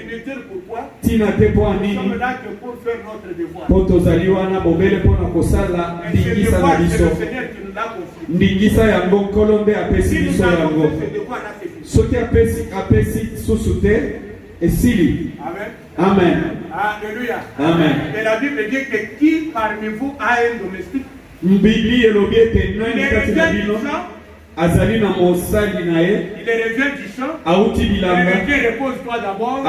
Speaker 1: Inutiles pourquoi? Nous sommes là que pour faire notre devoir. Et ce devoir, c'est le Seigneur qui nous l'a confié. Si nous avons fait ce devoir-là, c'est fini. Amen.
Speaker 2: Amen.
Speaker 1: Alléluia.
Speaker 2: Amen.
Speaker 1: Et la Bible dit que qui parmi vous a un domestique? Il revient du champ. Repose-toi d'abord.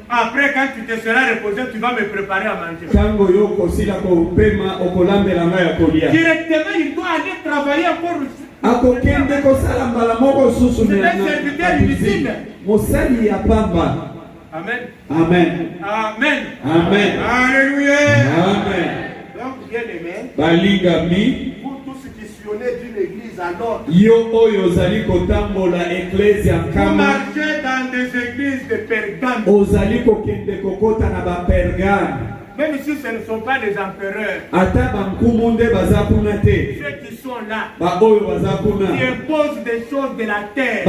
Speaker 1: Après, quand tu te seras reposé, tu vas me préparer à manger. Directement, il doit aller travailler encore. C'est un serviteur inutile. Amen.
Speaker 2: Amen.
Speaker 1: Amen.
Speaker 2: Amen.
Speaker 1: Alléluia.
Speaker 2: Amen.
Speaker 1: Donc, bien aimé, vous tous qui sillonnez d'une église alors, vous marchez dans des églises de Pergame. Même si ce ne sont pas les empereurs, ceux qui sont là, qui imposent des choses de la terre,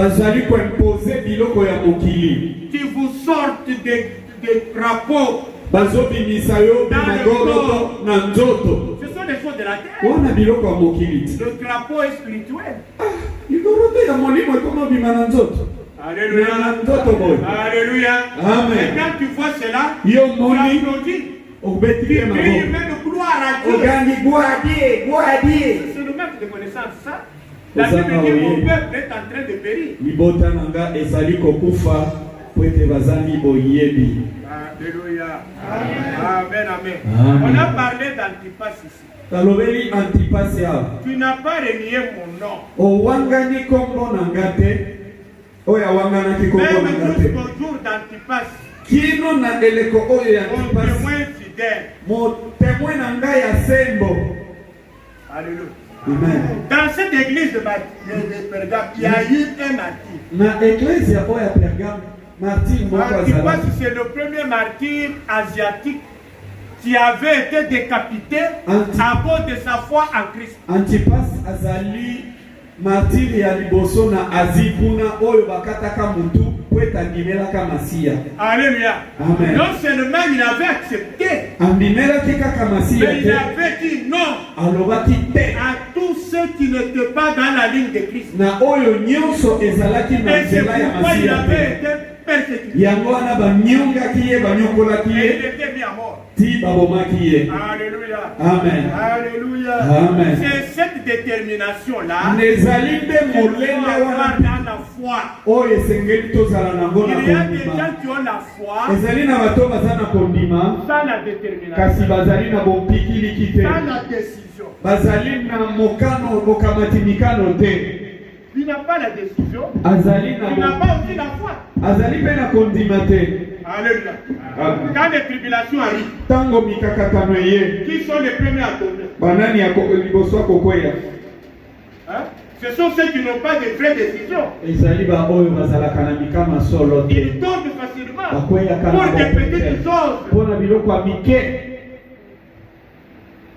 Speaker 1: qui vous sortent des crapauds, ce sont des choses de la terre. Le crapaud est spirituel. Alléluia. Alléluia.
Speaker 2: Amen.
Speaker 1: Et quand tu vois cela, tu applaudis. Tu cries même gloire à Dieu. C'est le même de connaissance, ça. La Bible dit mon peuple est en train de périr. Alléluia. Amen, amen. On a parlé d'Antipas ici. Tu n'as pas renié mon nom. Même jusqu'au jour d'Antipas, mon témoin fidèle. Alléluia.
Speaker 2: Amen.
Speaker 1: Dans cette église de Pergame, il y a eu un martyr. Antipas, c'est le premier martyr asiatique qui avait été décapité à cause de sa foi en Christ.
Speaker 2: Antipas azali martyr ya liboso na azikuna oyo bakataka mutu kweta ndimela kama sia.
Speaker 1: Alléluia.
Speaker 2: Amen.
Speaker 1: Non seulement il avait accepté,
Speaker 2: andimela kika kama sia,
Speaker 1: mais il avait dit non
Speaker 2: alobaki te
Speaker 1: à tous ceux qui n'étaient pas dans la ligne de Christ.
Speaker 2: Na oyo nyonso ezalaki na nzela ya masia. Yangoana banyonga kiye banyokola kiye.
Speaker 1: Il était mis à mort.
Speaker 2: Ti baboma kiye.
Speaker 1: Alléluia.
Speaker 2: Amen.
Speaker 1: Alléluia.
Speaker 2: Amen.
Speaker 1: C'est cette détermination là.
Speaker 2: Nezali de molende wana
Speaker 1: dans la foi.
Speaker 2: Oh esengeli tozala nango na
Speaker 1: kondima. Il y a des gens qui ont la foi.
Speaker 2: Ezali na bato bazana kondima.
Speaker 1: Sans la détermination.
Speaker 2: Kasi bazali na bompikili kite.
Speaker 1: Sans la décision.
Speaker 2: Bazali na mokano bokamatinikano te.
Speaker 1: Il n'a pas la décision.
Speaker 2: Azali na
Speaker 1: il n'a pas aussi la foi.
Speaker 2: Azali pe na kondima te.
Speaker 1: Alléluia. Quand les tribulations arrivent,
Speaker 2: tango mikakatano ye,
Speaker 1: qui sont les premiers à tomber?
Speaker 2: Banani ya liboso kokwea.
Speaker 1: Hein?
Speaker 3: Ce sont ceux qui n'ont pas de vraies décisions.
Speaker 2: Ils
Speaker 3: tombent facilement pour des petites choses.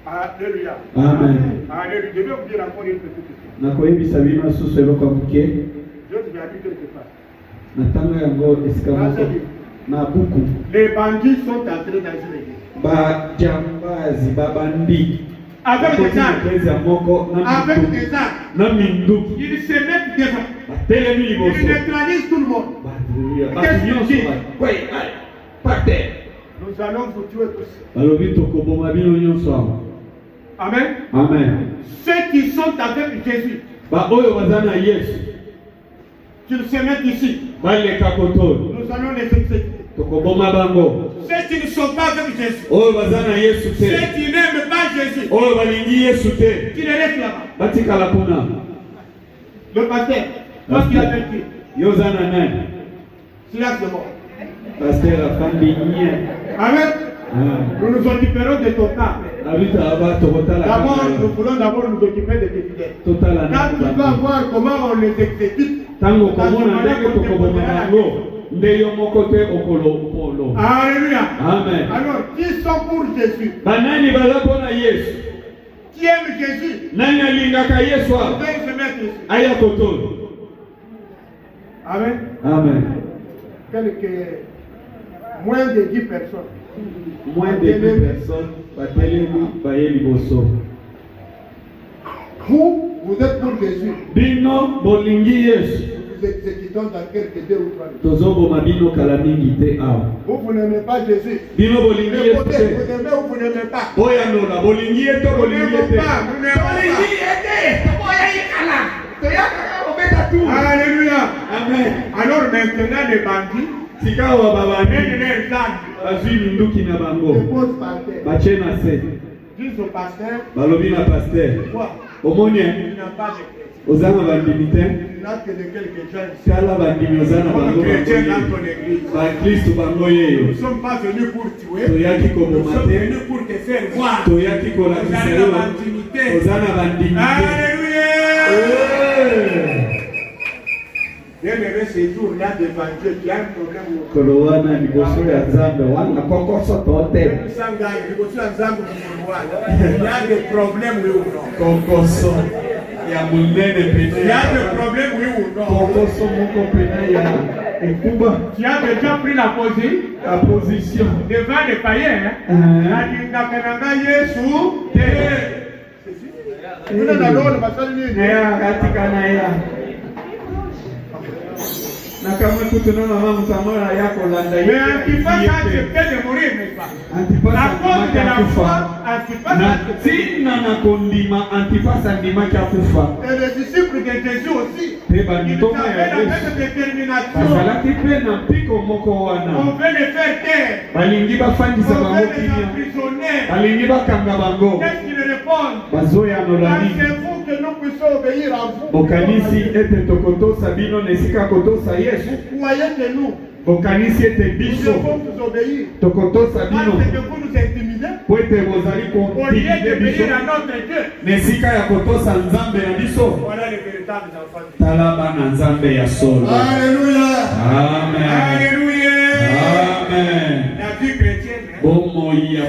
Speaker 3: Alléluia.
Speaker 2: Amen.
Speaker 3: Alléluia. Je vais vous dire encore une petite chose. Je vais habiter quelque part. Les bandits sont entrés dans une église. Avec des armes. Ils se mettent devant. Ils neutralisent tout le monde. Qu'est-ce qu'ils disent? Nous allons vous tuer tous. Amen.
Speaker 2: Amen.
Speaker 3: Ceux qui sont avec Jésus, qu'ils se mettent ici, nous allons les exécuter. Ceux qui ne sont pas avec Jésus, ceux qui n'aiment pas Jésus, qui les restent là-bas. Le pasteur, moi qui l'avais dit, silence de mort. Amen. Nous nous occuperons de ton cas. D'abord, nous voulons d'abord nous occuper de tes fidèles. Quand tu vas voir comment on les exécute, alléluia.
Speaker 2: Amen.
Speaker 3: Alors, qui sont pour Jésus? Qui aime Jésus? Ils se mettre ici. Amen.
Speaker 2: Amen.
Speaker 3: Moins de 10 personnes.
Speaker 2: Moins de 10 personnes.
Speaker 3: Vous êtes pour Jésus. Nous exécutons dans quelques 2 ou 3 minutes. Vous n'aimez pas Jésus. Vous n'aimez ou vous n'aimez pas. Vous n'aimez pas. Alléluia.
Speaker 2: Amen.
Speaker 3: Alors maintenant les bandits, ils les armes. Disent au pasteur, quoi? Il n'a pas de chrétien. Il n'a que de quelques gens. Chrétiens dans ton église. Nous ne sommes pas venus pour tuer. Nous sommes venus pour te faire voir. Vous avez la intimité. Alléluia. Bien-aimé, ces jours-là devant Dieu, tu as un problème. Il y a des problèmes, oui ou non? Il y a des problèmes, oui ou non? Tu as déjà pris la position devant les païens. Mais Antipas a accepté de mourir, n'est-ce pas? À cause de la foi, Antipas a accepté. Et les disciples de Jésus aussi, ils avaient la même détermination. On veut les faire taire. On veut les emprisonner. Qu'est-ce qu'ils répondent? Pensez-vous que nous puissions obéir à vous? Vous croyez que nous devons vous obéir? Parce que vous nous intimidez au lieu d'obéir à notre Dieu. Voilà les véritables enfants de Dieu. Alléluia.
Speaker 2: Amen.
Speaker 3: Alléluia.
Speaker 2: Amen.
Speaker 3: La vie chrétienne, ce n'est pas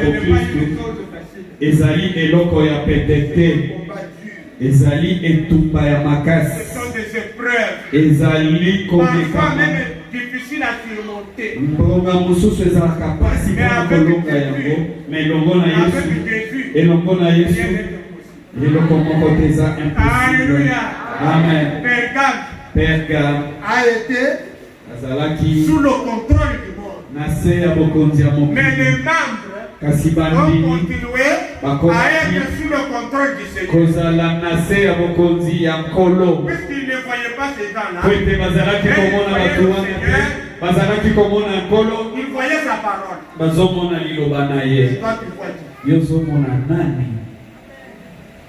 Speaker 3: une chose facile.
Speaker 2: Ezali eloko ya petete. Ezali etumba ya makasi.
Speaker 3: Ce sont des épreuves.
Speaker 2: Ezali
Speaker 3: parfois même difficiles à surmonter.
Speaker 2: Mbonga mususu ezalaka pasi mpona kolonga yango. Mais elongo na Yesu. Elongo na Yesu. Eloko moko te eza impossible. Amen. Pergame
Speaker 3: a été
Speaker 2: azalaki
Speaker 3: sous le contrôle du monde.
Speaker 2: Na se ya bokonzi ya mokili.
Speaker 3: Mais les membres
Speaker 2: kasi
Speaker 3: ont continué à être sous le contrôle du Seigneur. Puisqu'ils ne voyaient pas ces gens-là, ils voyaient sa parole. C'est toi qui vois Dieu.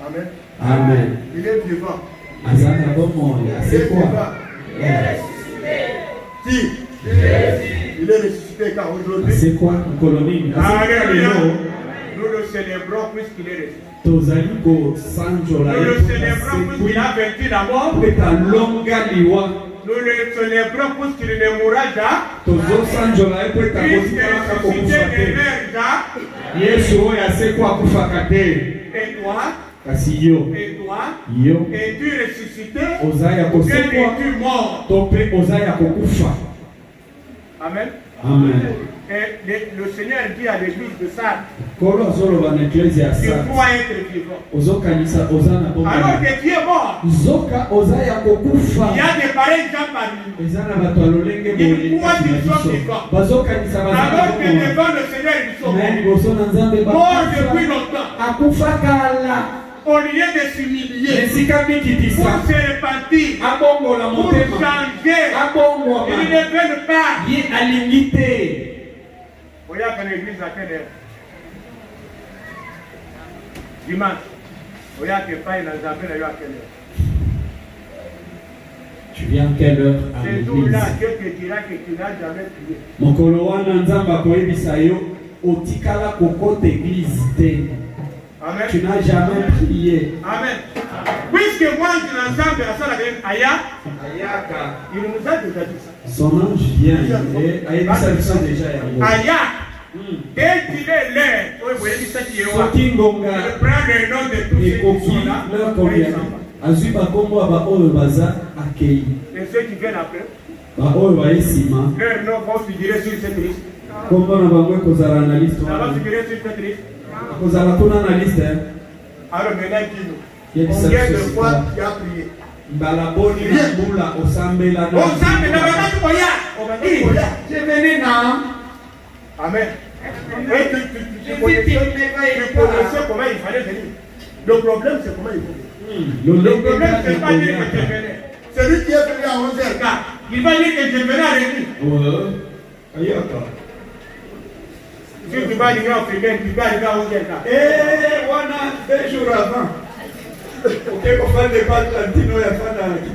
Speaker 3: Amen.
Speaker 2: Amen.
Speaker 3: Il est vivant.
Speaker 2: C'est quoi?
Speaker 3: Qui? Il est ressuscité car aujourd'hui.
Speaker 2: C'est quoi?
Speaker 3: Alléluia. Nous le célébrons puisqu'il est ressuscité.
Speaker 2: Nous le
Speaker 3: célébrons puisqu'il a vaincu la mort. Nous le célébrons puisqu'il ne mourra jamais. Puisqu'il et toi, es-tu ressuscité ou es-tu mort? Amen.
Speaker 2: Amen.
Speaker 3: Et le Seigneur dit à l'église de Sardes, il faut être vivant. Alors que tu es mort, il y a des pareils gens parmi nous. Ils croient qu'ils sont vivants. Alors que devant le Seigneur, ils sont morts. Morts depuis longtemps. Au lieu de s'humilier, pour se repentir, pour changer, ils ne veulent pas. Regarde dans l'église à quelle heure? Dimanche. Regarde que pas dans les affaires à quelle heure?
Speaker 2: Tu viens à quelle heure à
Speaker 3: l'église? Ce jour-là, Dieu te dira que tu n'as jamais prié. Amen.
Speaker 2: Tu n'as jamais prié.
Speaker 3: Amen. Puisque moi, je l'ensemble à ça, Aya, il nous a déjà dit ça.
Speaker 2: Son ange vient et Aya ça déjà.
Speaker 3: Aya, dès qu'il est l'air, il prend le nom de tous ceux qui sont là. Et ceux qui viennent après, leur nom va figurer sur cette liste. Ça va figurer sur cette liste. Alors maintenant, dis-nous, combien de fois tu as prié?
Speaker 2: Je venais là.
Speaker 3: Amen. Tu connaissais comment il fallait venir. Le problème, c'est comment il faut venir. Le problème, c'est pas dire que je venais. Celui qui est venu à 11h15, il va dire que je venais à l'église. Si tu vas arriver en Africaine, tu vas arriver à 11h15.
Speaker 2: Deux jours avant.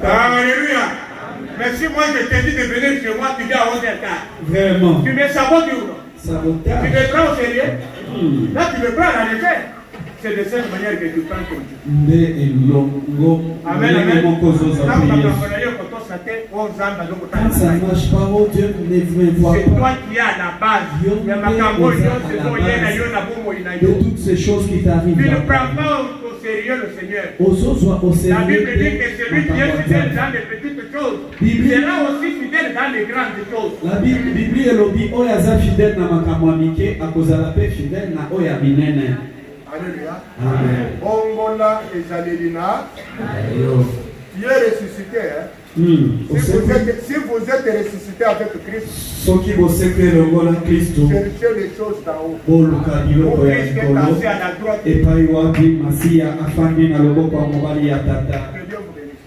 Speaker 3: Alléluia. Mais si moi je te dis de venir chez moi, tu viens à 11h15.
Speaker 2: Vraiment.
Speaker 3: Tu me sabotes ou non?
Speaker 2: Sabotage.
Speaker 3: Tu me prends au sérieux? Là, tu me prends à la légère. C'est de cette manière que tu prends comme Dieu. Amen, amen.
Speaker 2: Ça ne marche pas, oh Dieu, ne me vois pas.
Speaker 3: C'est toi qui es à la base de
Speaker 2: toutes ces choses qui t'arrivent.
Speaker 3: Tu ne prends pas au sérieux le Seigneur. La Bible dit que celui qui est fidèle dans les petites choses sera aussi fidèle dans les grandes choses.
Speaker 2: La Bible dit oyo aza fidèle na makambo ya mike akozala pe fidèle na oyo ya minene.
Speaker 3: Alléluia.
Speaker 2: Amen.
Speaker 3: Bongola ezalelina. Tu es ressuscité. Hein? Si vous êtes ressuscité avec Christ, cherchez les choses d'en haut. Christ est assis à la droite. Que Dieu vous bénisse.